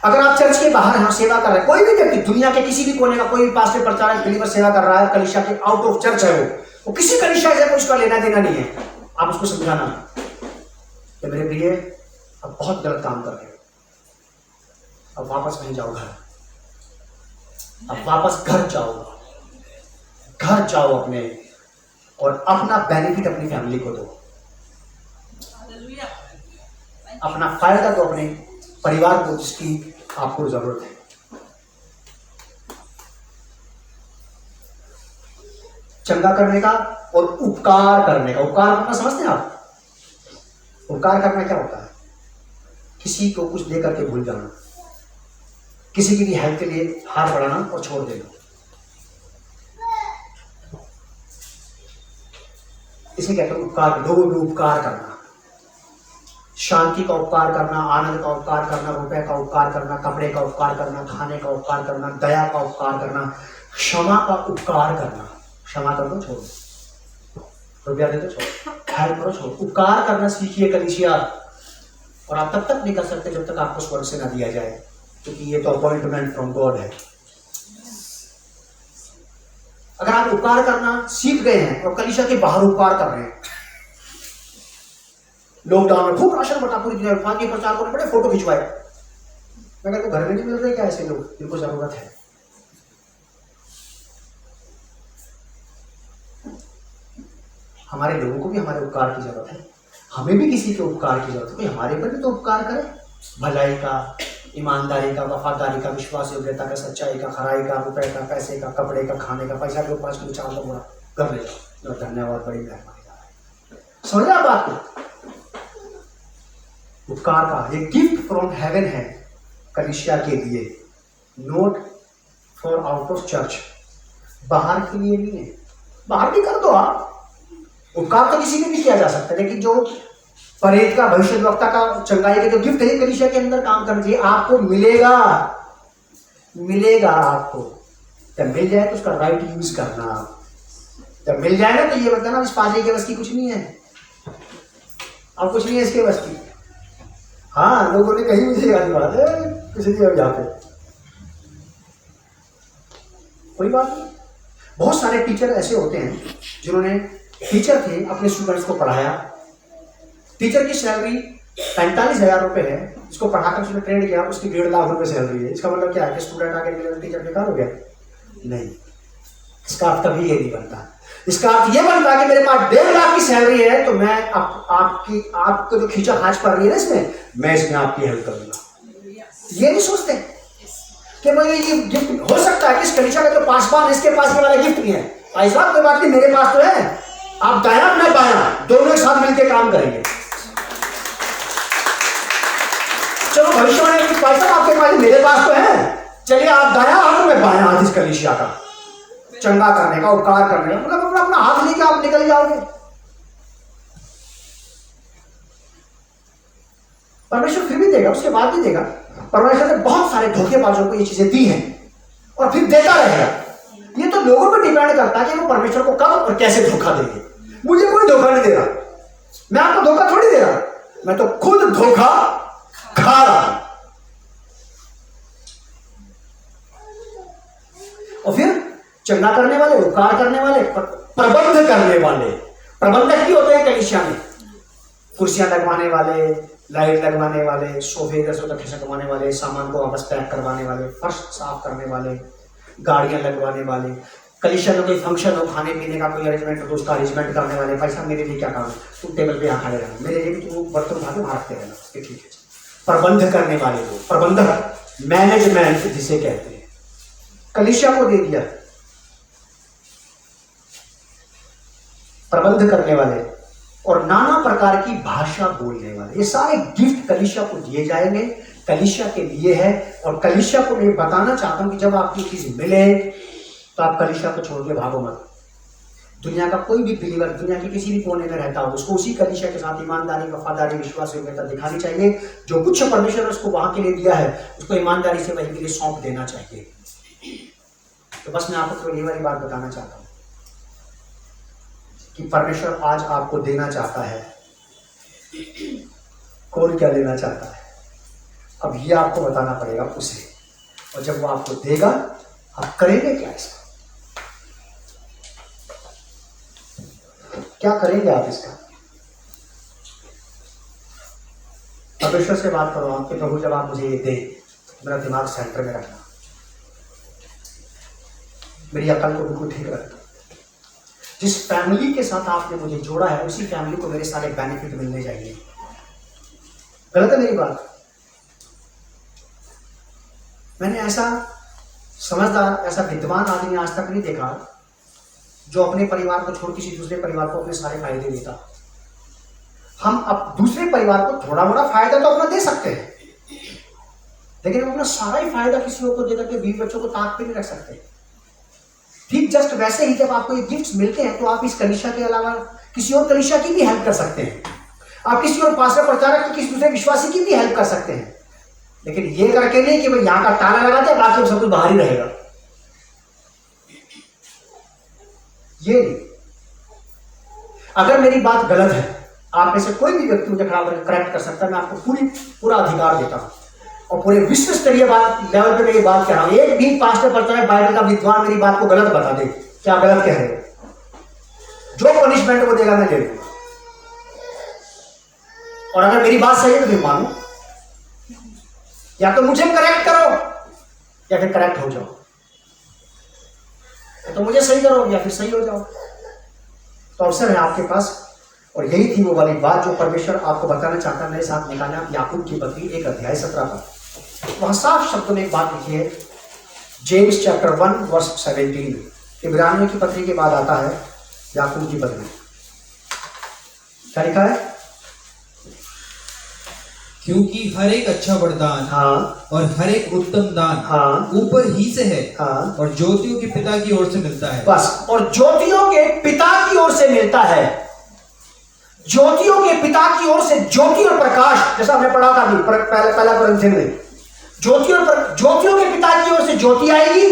अगर आप चर्च के बाहर यहाँ सेवा कर रहे हैं, कोई भी व्यक्ति दुनिया के किसी भी कोने का कोई भी पास्टर, प्रचारक, बिलीवर सेवा कर रहा है, कलीसिया के आउट ऑफ चर्च है वो किसी कलीसिया से कुछ का लेना देना नहीं है। आप उसको समझाना कि मेरे प्रिय अब बहुत गलत काम कर रहे हो, अब वापस नहीं जाओ घर, अब वापस घर जाओ अपने, और अपना बेनिफिट अपनी फैमिली को दो, अपना फायदा दो अपने परिवार को जिसकी आपको जरूरत है। चंगा करने का और उपकार करने का। उपकार करना समझते हैं आप? उपकार करना क्या होता है? किसी को कुछ देकर के भूल जाना, किसी की भी हेल्प के लिए हाथ बढ़ाना और छोड़ देना, इसे कहते हैं उपकार। लोगों में उपकार करना, शांति का उपकार करना, आनंद का उपकार करना, रुपए का उपकार करना, कपड़े का उपकार करना, खाने का उपकार करना, दया का उपकार करना, क्षमा का उपकार करना। क्षमा कर दो, छोड़ दो, रुपया दे दो, छोड़, हेल्प करो, छोड़। उपकार करना सीखिए कलीसिया। और आप तब तक नहीं कर सकते जब तक आपको स्वर्ग से ना दिया जाए, क्योंकि ये तो अपॉइंटमेंट फ्रॉम गॉड है। अगर आप उपकार करना सीख गए हैं और कलीसिया के बाहर उपकार कर रहे हैं, लॉकडाउन में खूब राशन बटा, पूरी दुनिया में के प्रचार करने पड़े, फोटो खिंचवाए, मगर तो घर में नहीं मिल रहे क्या ऐसे लोग जिनको जरूरत है? हमारे लोगों को भी हमारे उपकार की जरूरत है, हमें भी किसी के उपकार की जरूरत है। कोई हमारे पर भी तो उपकार करे, भलाई का, ईमानदारी का, वफादारी का, विश्वास योग्यता का, सच्चाई का, खराई का, रुपए का, पैसे का, कपड़े का, खाने का, पैसा जो 5 किलो 4 लोग कर लेगा, धन्यवाद, बड़ी मेहरबानी। समझ रहे बात को? उपकार का ये गिफ्ट फ्रॉम हेवन है कलीसिया के लिए, note for out of church, बाहर के लिए नहीं है। बाहर भी कर दो आप, उपकार तो किसी ने भी किया जा सकता है, लेकिन जो परेत का, भविष्यद्वक्ता का, चंगाई का जो गिफ्ट है कलीसिया के अंदर काम करना चाहिए। आपको मिलेगा, मिलेगा आपको। जब मिल जाए तो उसका राइट यूज करना। जब मिल जाएगा तो ये बताना इस पादरी के बस की कुछ नहीं है, अब कुछ नहीं है इसके बस की। हाँ, लोगों ने कही मुझे याद बात है, कुछ नहीं अब यहाँ पे कोई बात नहीं। बहुत सारे टीचर ऐसे होते हैं जिन्होंने, टीचर थे, अपने स्टूडेंट्स को पढ़ाया, टीचर की सैलरी 45,000 रुपए है, इसको पढ़ाकर उसने ट्रेंड किया, उसकी 1.5 लाख रुपए सैलरी है। इसका मतलब क्या है कि स्टूडेंट आगे निकले टीचर बेकार हो गया? नहीं, इसका अर्थ कभी ये नहीं बनता। इसका अर्थ ये बनता है कि मेरे पास 1.5 लाख की सैलरी है, तो मैं आपको जो खींचा खाच पड़ रही है ना इसमें, मैं इसमें आपकी हेल्प करूंगा। ये नहीं सोचते कि मैं ये गिफ्ट हो सकता है कि इस कलीसिया का जो पासवान इसके पास ये वाला गिफ्ट नहीं है। भाई साहब कोई बात नहीं, मेरे पास तो है, आप दाया मैं बाया, दोनों एक साथ मिलकर काम करेंगे। चलो भविष्यवाणी की भाई साहब आपके पास, मेरे पास तो है, चलिए आप दाया हाथ मैं बाया हाथ इस कलीसिया का चंगा करने का, उपकार करने का, मतलब अपना अपना हाथ लेके आप निकल जाओगे। परमेश्वर फिर भी देगा, उसके बाद भी देगा। परमेश्वर ने बहुत सारे धोखेबाजों को ये चीजें दी हैं और फिर देता रहेगा। ये तो लोगों पर डिपेंड करता है कि वो परमेश्वर को कब और कैसे धोखा देंगे। मुझे कोई धोखा नहीं दे रहा, मैं आपको धोखा थोड़ी दे रहा, मैं तो खुद धोखा खा रहा हूं। और फिर चंगा करने वाले, उपकार करने वाले, प्रबंध करने वाले, प्रबंधक भी होते हैं कलीसिया में। कुर्सियां लगवाने वाले, लाइट लगवाने वाले, सोफे इधर से उधर खिसकवाने वाले, सामान को वापस पैक करवाने वाले, फर्श साफ करने वाले, गाड़ियां लगवाने वाले, कलीसिया में कोई फंक्शन हो, खाने पीने का कोई अरेंजमेंट हो तो उसका अरेंजमेंट करने वाले। भाई साहब मेरे लिए क्या काम है, तुम टेबल पे यहाँ खड़े रहना, मेरे लिए भी तुम बर्तन उठा के भागते रहना, ठीक है। प्रबंध करने वाले लोग, प्रबंधक, मैनेजमेंट जिसे कहते हैं, कलीसिया को दे दिया। प्रबंध करने वाले और नाना प्रकार की भाषा बोलने वाले, ये सारे गिफ्ट कलीसिया को दिए जाएंगे, कलीसिया के लिए है। और कलीसिया को मैं बताना चाहता हूं कि जब आपकी चीज मिले तो आप कलीसिया को छोड़ के भागो मत। दुनिया का कोई भी बिलीवर दुनिया के किसी भी कोने में रहता हो, उसको उसी कलीसिया के साथ ईमानदारी, वफादारी, विश्वास योग्यता दिखानी चाहिए। जो कुछ परमेश्वर ने उसको वहां के लिए दिया है उसको ईमानदारी से वही के लिए सौंप देना चाहिए। तो बस मैं आपको ये वाली बात बताना चाहता हूं कि परमेश्वर आज आपको देना चाहता है, कौन क्या लेना चाहता है, अब ये आपको बताना पड़ेगा उसे। और जब वो आपको देगा आप करेंगे क्या, इसका क्या करेंगे आप इसका? परमेश्वर से बात करो आपके, प्रभु जब आप मुझे ये दे, मेरा दिमाग सेंटर में रखना, मेरी अकल को बिल्कुल ठीक रखना। जिस फैमिली के साथ आपने मुझे जोड़ा है उसी फैमिली को मेरे सारे बेनिफिट मिलने चाहिए। गलत है मेरी बात? मैंने ऐसा समझदार, ऐसा विद्वान आदमी आज तक नहीं देखा जो अपने परिवार को छोड़ किसी दूसरे परिवार को अपने सारे फायदे देता। हम अब दूसरे परिवार को थोड़ा मोड़ा फायदा तो अपना दे सकते हैं, लेकिन हम अपना सारा ही फायदा किसी और को देकर के बीवी बच्चों को ताक पे नहीं रख सकते। ठीक जस्ट वैसे ही जब आपको ये गिफ्ट्स मिलते हैं तो आप इस कलीसिया के अलावा किसी और कलीसिया की भी हेल्प कर सकते हैं, आप किसी और पास्टर प्रचारक की, किसी दूसरे विश्वासी की भी हेल्प कर सकते हैं। लेकिन ये करके नहीं कि भाई यहाँ का ताला लगा दे बाकी सब कुछ बाहर ही रहेगा। ये नहीं। अगर मेरी बात गलत है, आप में से कोई भी व्यक्ति मुझे खड़ा करके करेक्ट कर सकता है, मैं आपको पूरा अधिकार देता हूं और पूरे विश्व स्तरीय बात लेवल पे मैं ये बात कह रहा हूं। एक भी पास्टर पढ़ता है बाइबल का विद्वान मेरी बात को गलत बता दे, क्या गलत कह रहे हो, जो पनिशमेंट वो देगा मैं ले लूंगा। और अगर मेरी बात सही है तो फिर मानो, या तो मुझे करेक्ट करो या फिर करेक्ट हो जाओ, तो मुझे सही करो या फिर सही हो जाओ। तो अवसर है आपके पास। और यही थी वो वाली बात जो परमेश्वर आपको बताना चाहता है। मेरे साथ निकालना याकूब की पत्री 1 अध्याय 17 पर, वहां साफ शब्दों में एक बात लिखी है, जेम्स चैप्टर 1 वर्स 17। इब्रानियों की पत्री के बाद आता है याकूब की पत्री। क्या लिखा है? क्योंकि हर एक अच्छा वरदान हाँ, और हर एक उत्तम दान हाँ, ऊपर ही से है, हाँ, और ज्योतियों के पिता की ओर से मिलता है। बस, और ज्योतियों के पिता की ओर से मिलता है। ज्योतियों के पिता की ओर से ज्योति और प्रकाश, जैसा हमने पढ़ा था अभी पहला कुरिन्थियों में, ज्योतियों के पिता की ओर से ज्योति आएगी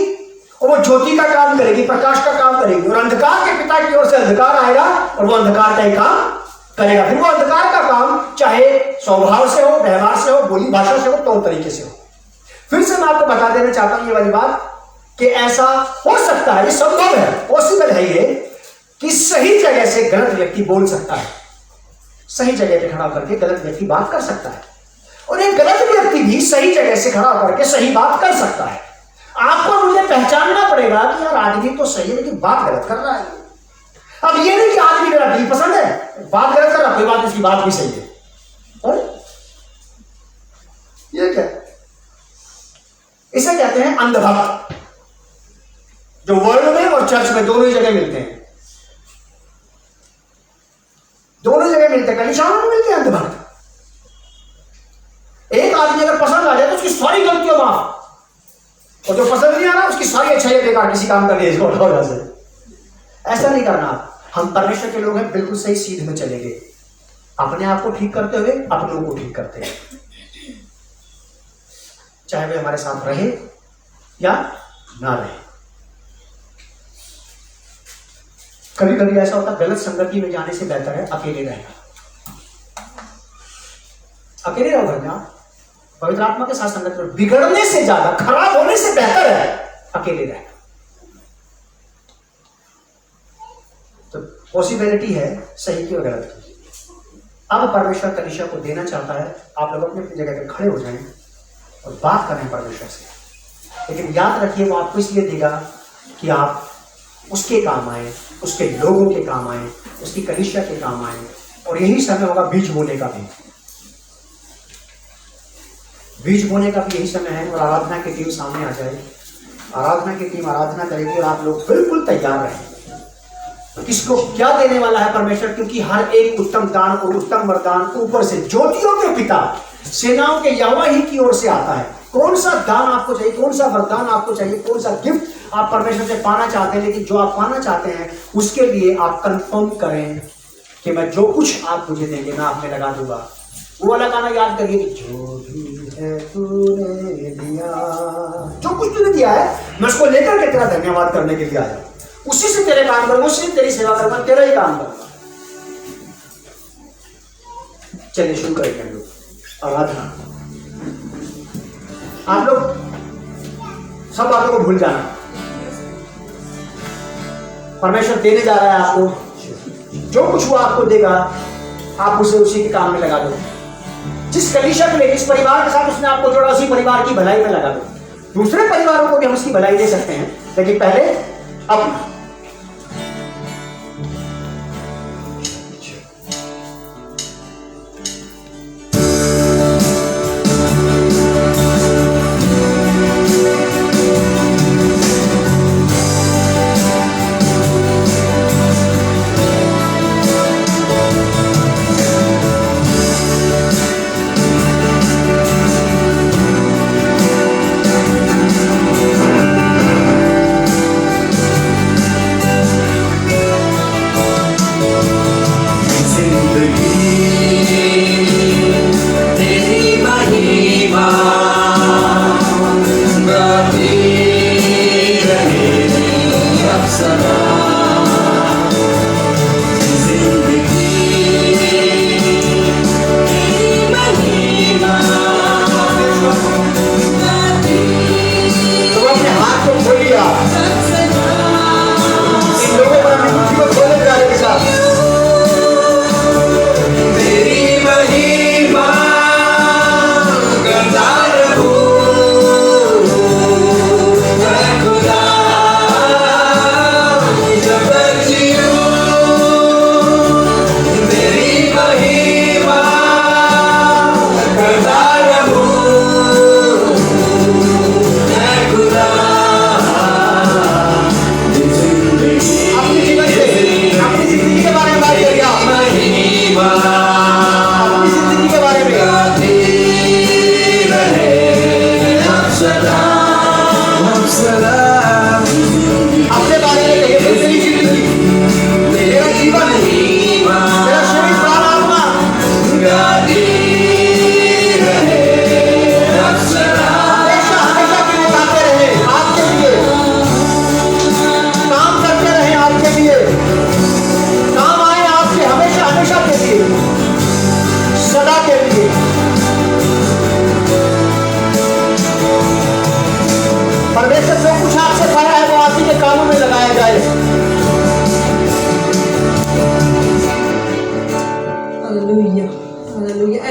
और वो ज्योति का काम करेगी, प्रकाश का काम करेगी। और अंधकार के पिता की ओर से अंधकार आएगा और वो अंधकार का ही काम करेगा। फिर वो अंधकार का काम चाहे स्वभाव से हो, व्यवहार से हो, बोली भाषा से हो, तौर तरीके से हो। फिर से मैं आपको बता देना चाहता हूं ये वाली बात कि ऐसा हो सकता है, ये संभव है, पॉसिबल है ये, कि सही जगह से गलत व्यक्ति बोल सकता है, सही जगह पे खड़ा करके गलत व्यक्ति बात कर सकता है, और एक गलत व्यक्ति भी सही जगह से खड़ा करके सही बात कर सकता है। आपको मुझे पहचानना पड़ेगा कि यार आदमी तो सही है लेकिन बात गलत कर रहा है। अब ये नहीं कि आदमी मेरा दिल पसंद है, बात गलत कर रहा, कोई बात, इसकी बात भी सही है, और ये क्या, इसे कहते हैं अंधभक्त, जो वर्ल्ड में और चर्च में दोनों ही जगह मिलते हैं, दोनों जगह मिलते हैं, कलीसियाओं में मिलते हैं अंधभक्त। एक आदमी अगर पसंद आ जाए तो उसकी सारी गलतियां माफ, और जो पसंद नहीं आ रहा उसकी सारी अच्छाई बेकार, किसी काम का नहीं वजह से। ऐसा नहीं करना। हम परमेश्वर के लोग हैं, बिल्कुल सही सीध में चलेंगे, अपने आप को ठीक करते हुए अपनों को ठीक करते हैं, चाहे वे हमारे साथ रहे या ना रहे। कभी कभी ऐसा होता है, गलत संगति में जाने से बेहतर है अकेले रहना। अकेले रहो घर में, आप पवित्र आत्मा के साथ संगत में, बिगड़ने से ज्यादा, खराब होने से बेहतर है अकेले रहना। तो पॉसिबिलिटी है सही की और गलत की। अब परमेश्वर कलीसिया को देना चाहता है, आप लोग अपनी अपनी जगह पर खड़े हो जाएं और बात करें परमेश्वर से। लेकिन याद रखिए, वो आपको इसलिए देगा कि आप उसके काम आए, उसके लोगों के काम आए, उसकी कलीसिया के काम आए। और यही समय होगा बीज बोने का भी, बीज बोने का भी यही समय है। और आराधना की टीम सामने आ जाए, आराधना की टीम आराधना करेगी और आप लोग बिल्कुल तैयार रहें। किसको क्या देने वाला है परमेश्वर, क्योंकि हर एक उत्तम दान और उत्तम वरदान ऊपर से ज्योतियों के पिता सेनाओं के यहोवा ही की ओर से आता है। कौन सा दान आपको चाहिए, कौन सा वरदान आपको चाहिए, कौन सा गिफ्ट आप परमेश्वर से पाना चाहते हैं, लेकिन जो आप पाना चाहते हैं उसके लिए आप कंफर्म करें कि मैं जो कुछ आप मुझे देंगे मैं आप में लगा दूंगा। वो वाला गाना याद करिए कि जो भी है तूने दिया, जो कुछ तूने दिया है मैं उसको लेकर के तेरा धन्यवाद करने के लिए आया, उसी से तेरे काम करूंगा, उसी से तेरी सेवा करूंगा, तेरा ही काम करूंगा। चलिए शुरू करेंगे हम लोग आराधना। आप लोग सब बातों को भूल जाना, परमेश्वर देने जा रहा है आपको, जो कुछ वो आपको देगा आप उसे उसी के काम में लगा दो। जिस कलीसिया के लिए, जिस परिवार के साथ उसने आपको जोड़ा, उसी परिवार की भलाई में लगा दो। दूसरे परिवारों को भी हम उसकी भलाई दे सकते हैं, लेकिन पहले अपना।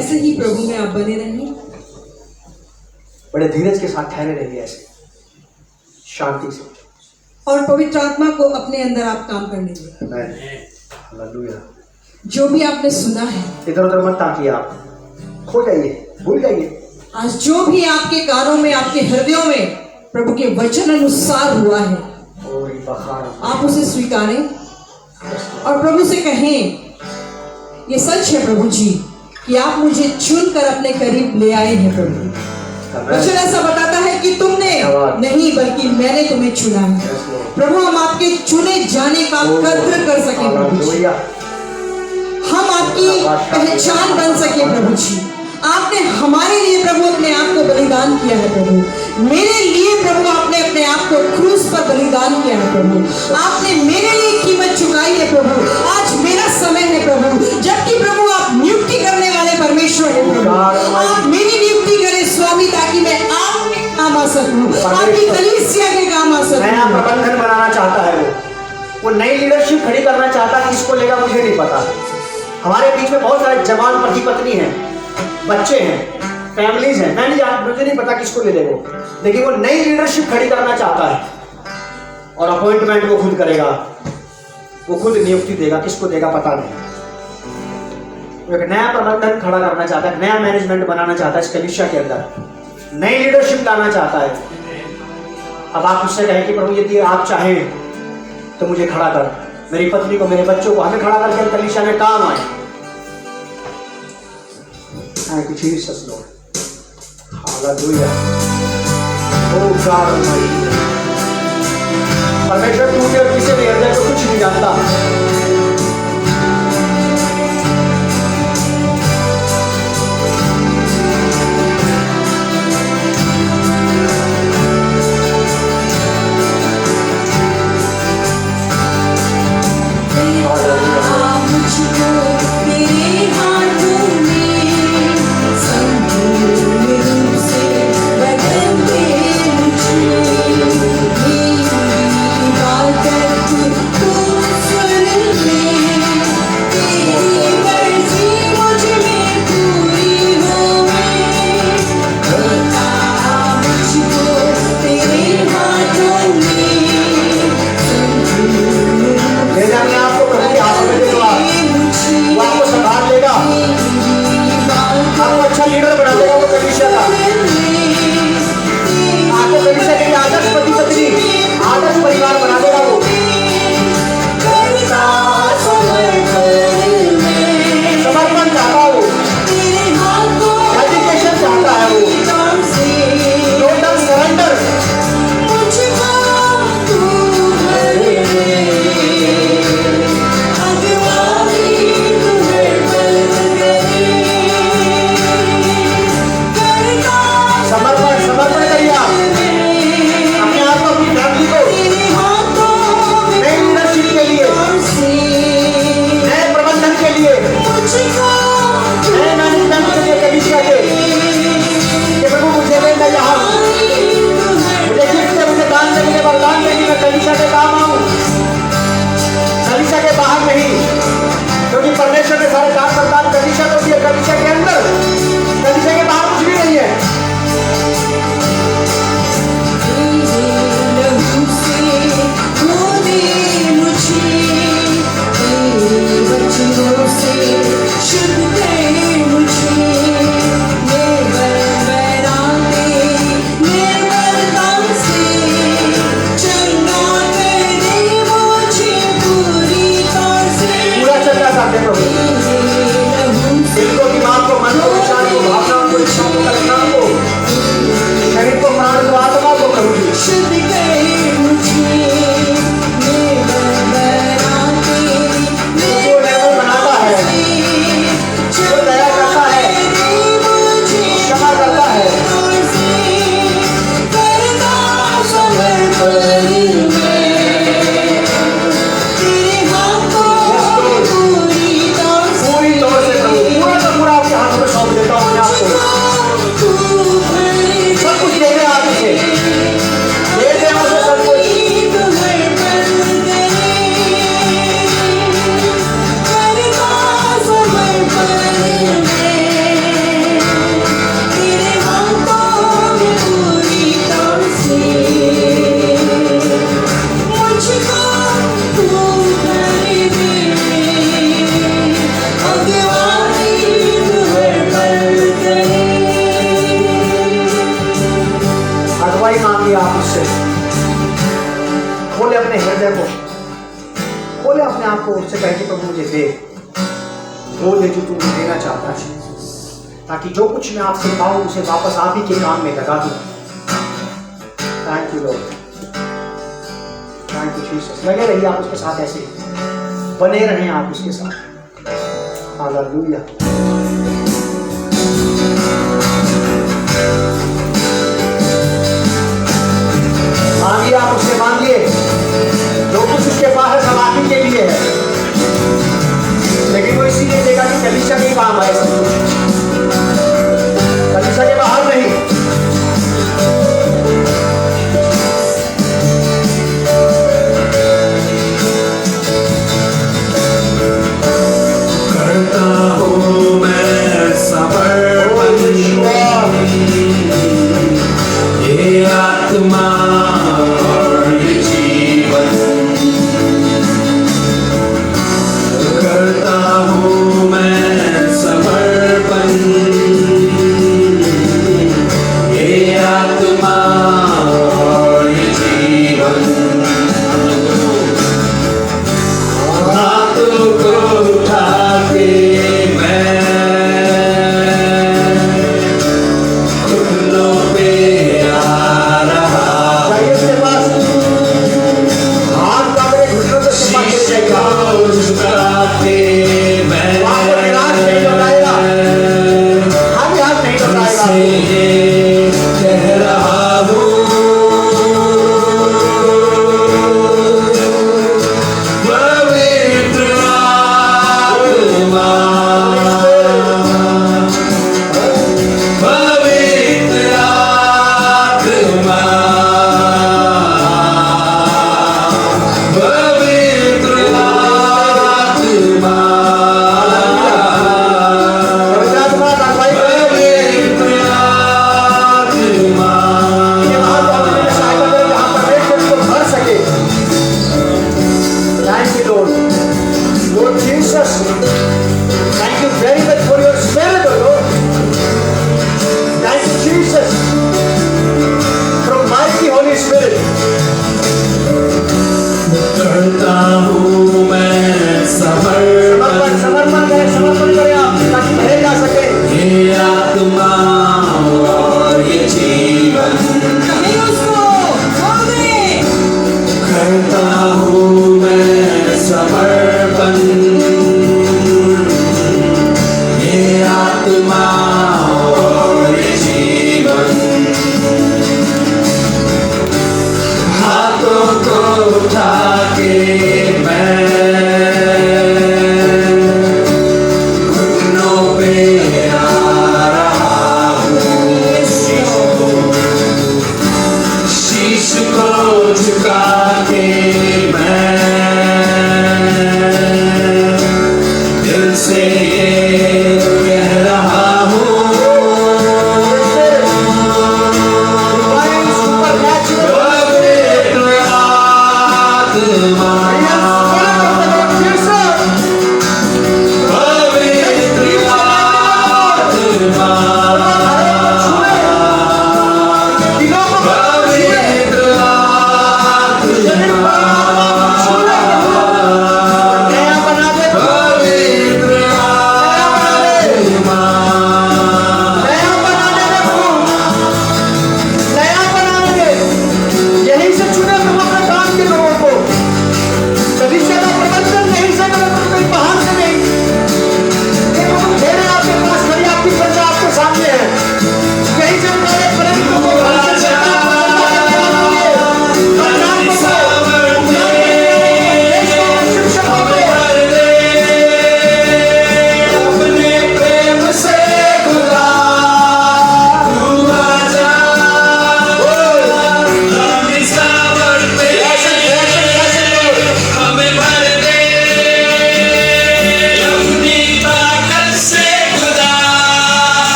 ऐसे ही प्रभु में आप बने रहें। बड़े धीरज के साथ ठहरे रहिए, ऐसे शांति से। और पवित्र आत्मा को अपने अंदर आप काम करने दें। आमीन, हालेलुया। जो भी आपने सुना है, इधर उधर मत ताकिए, आप खो जाइए, भूल जाइए। आज जो भी आपके कानों में, आपके हृदयों में प्रभु के वचन अनुसार हुआ है, और बखार आप उसे स्वीकारें और प्रभु से कहें, ये सच है प्रभु जी कि आप मुझे चुनकर अपने करीब ले आए हैं प्रभु। वचन ऐसा बताता है कि तुमने नहीं बल्कि मैंने तुम्हें चुना है। प्रभु हम आपके चुने जाने का कद्र कर सके प्रभु जी, हम आपकी पहचान बन सके प्रभु जी। आपने हमारे लिए प्रभु अपने आप को बलिदान किया है प्रभु। मेरे लिए प्रभु आपने अपने आप को क्रूस पर बलिदान किया है प्रभु। आपने मेरे लिए कीमत चुकाई है प्रभु। आज मेरा समय है प्रभु, जबकि प्रभु आप नियुक्ति करने वाले परमेश्वर हैं प्रभु। आप मेरी नियुक्ति करें स्वामी, ताकि मैं आपके काम आ सकूं, आपकी कलीसिया के काम आ सकूं। नया प्रबंधन बनाना चाहता है वो नई लीडरशिप खड़ी करना चाहता है। किसको लेगा मुझे नहीं पता। हमारे बीच में बहुत सारे जवान पति पत्नी हैं, बच्चे हैं, फैमिलीज हैं, मैं नहीं जानता, मुझे नहीं पता किसको ले लेगा, लेकिन वो नई लीडरशिप खड़ी करना चाहता है और अपॉइंटमेंट वो खुद करेगा, वो खुद नियुक्ति देगा। किसको देगा पता नहीं। वो एक नया प्रबंधन खड़ा करना चाहता है, नया मैनेजमेंट बनाना चाहता है इस कलीसिया के अंदर, नई लीडरशिप लाना चाहता है। अब आप उससे कहें कि प्रभु यदि आप चाहें तो मुझे खड़ा कर, मेरी पत्नी को, मेरे बच्चों को, हमें खड़ा करके हम कलीसिया में काम आए। Thank you, Jesus, Lord. Hallelujah. Oh God Almighty. परमेश्वर तू और किसी भी हृदय को कुछ नहीं जानता। अपने हृदय को खोले, अपने आप को उससे कहे कि प्रभु मुझे दे, वो दे जो तू मुझे देना चाहता है, ताकि जो कुछ मैं आपसे पाऊं उसे वापस आप ही के काम में लगा दूं। Thank you Lord, thank you Jesus. लगे रहिए आप उसके साथ, ऐसे बने रहें आप उसके साथ। हालेलुया। मांगिए, आप उससे मांगिए, जो कुछ उसके पास है सब आप ही के लिए है, लेकिन वो इसीलिए देगा कि कलीसिया के काम आए सब कुछ, कलीसिया के बाहर नहीं। करता हूँ मैं समर्पण, ये आत्मा और ये जीवन, करता हूँ मैं समर्पण, ये आत्मा और ये जीवन, हाथों को उठा के मैं घुटनों पे आ रहा हूँ। जाइए उसके पास, हाथ का मेरे घुटनों पे सिर पाके जाएगा। झुका के मैं आपको निराश नहीं लौटाएगा, हाथ हाथ नहीं लौटाएगा। से ये कह रहा हूँ, पवित्र आत्मा, पवित्र आत्मा, पवित्र आत्मा, पवित्र आत्मा का भाई, पवित्र आत्मा, ये वहाँ तो अपने लिए सहायता करे जहाँ प्रवेश कर उसको भर सके। Thank you Lord, Lord Jesus, thank you very much for your spirit, oh Lord. Thank you Jesus, from mighty Holy Spirit. करता हूँ मैं समर्पण समर्पण, समर्पण करें आप, ताकि भरे जा सके। ये आत्मा और ये जीवन, कहें उसको बोल दे। करता हूँ मैं समर्पण, ये आत्मा और ये जीवन, हाथों को उठा के मैं घुटनों पे आ रहा हूँ। शीश को झुका के मैं दिल से ये कह रहा हूँ, Divine supernatural पवित्र आत्मा, पवित्र आत्मा, पवित्र आत्मा,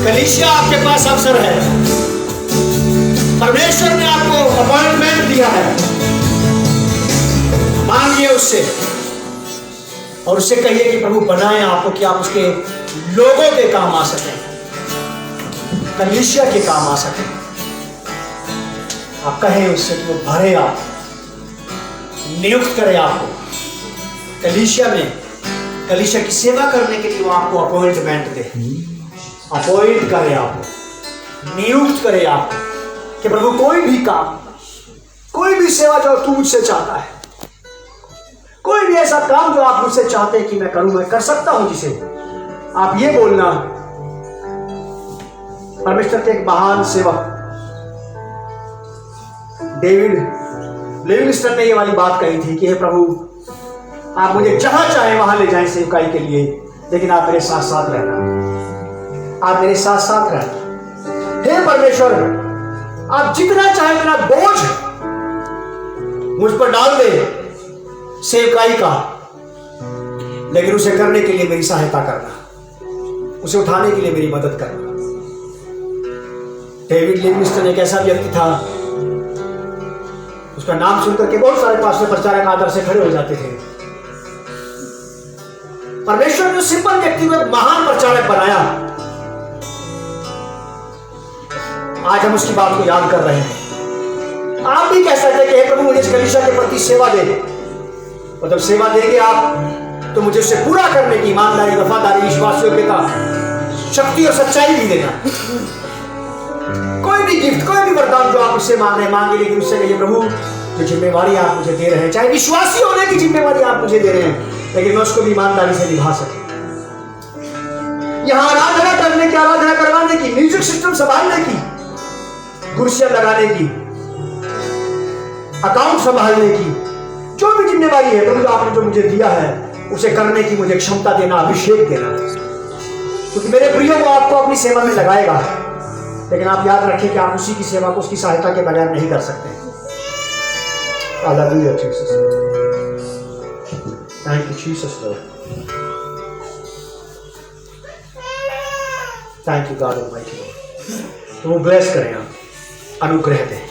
कलीसिया आपके पास अवसर है, परमेश्वर ने आपको अपॉइंटमेंट दिया है, मांगिए उससे और उससे कहिए कि प्रभु बनाए आपको कि आप उसके लोगों के काम आ सकें, कलीसिया के काम आ सकें। आप कहें उससे कि वो भरे, आप नियुक्त करें आपको कलीसिया में कलीसिया की सेवा करने के लिए वो आपको अपॉइंटमेंट दे, अपॉइंट करे, आपको नियुक्त करे आपको कि प्रभु कोई भी काम, कोई भी सेवा जो तू मुझसे चाहता है, कोई भी ऐसा काम जो आप मुझसे चाहते हैं कि मैं करूं, मैं कर सकता हूं, जिसे आप ये बोलना। परमेश्वर के एक महान सेवक डेविड लिविंगस्टन ने ये वाली बात कही थी कि हे प्रभु, आप मुझे जहां चाहे वहां ले जाएं सेवकाई के लिए, लेकिन आप मेरे साथ साथ रहना, आप मेरे साथ साथ रहना। हे परमेश्वर, आप जितना चाहे मेरा बोझ मुझ पर डाल दे सेवकाई का, लेकिन उसे करने के लिए मेरी सहायता करना, उसे उठाने के लिए मेरी मदद करना। डेविड लिविंगस्टन एक ऐसा व्यक्ति था, उसका नाम सुनकर के बहुत सारे पास्टर प्रचारक आदर से खड़े हो जाते थे। परमेश्वर ने सिंपल व्यक्ति को एक महान प्रचारक बनाया। आज हम उसकी बात को याद कर रहे हैं। आप भी कह सकते हैं कि हे प्रभु, मुझे इस कलीसिया के प्रति सेवा दे, और जब सेवा देंगे आप तो मुझे उसे पूरा करने की ईमानदारी, वफादारी, विश्वास योग्यता, शक्ति और सच्चाई भी देना। कोई भी गिफ्ट, कोई भी वरदान जो आप उससे मांग रहे मांगे, लेकिन उससे कहिए प्रभु, जो जिम्मेवारी आप मुझे दे रहे हैं, चाहे विश्वासी होने की जिम्मेवारी आप मुझे दे रहे हैं, लेकिन मैं उसको भी ईमानदारी से निभा सकूं। यहां आराधना करने की, आराधना करवाने की, म्यूजिक सिस्टम संभालने की, कुर्सियां लगाने की, अकाउंट संभालने की, जो भी जिम्मेवारी है प्रभु आपने जो मुझे दिया है, उसे करने की मुझे क्षमता देना, अभिषेक देना। क्योंकि मेरे प्रियो को आपको अपनी सेवा में लगाएगा, लेकिन आप याद रखें कि आप उसी की सेवा को उसकी सहायता के बगैर नहीं कर सकते। Hallelujah Jesus, thank you Jesus Lord, thank you God almighty. तो वो ब्लेस करें, आप अनुग्रह दें।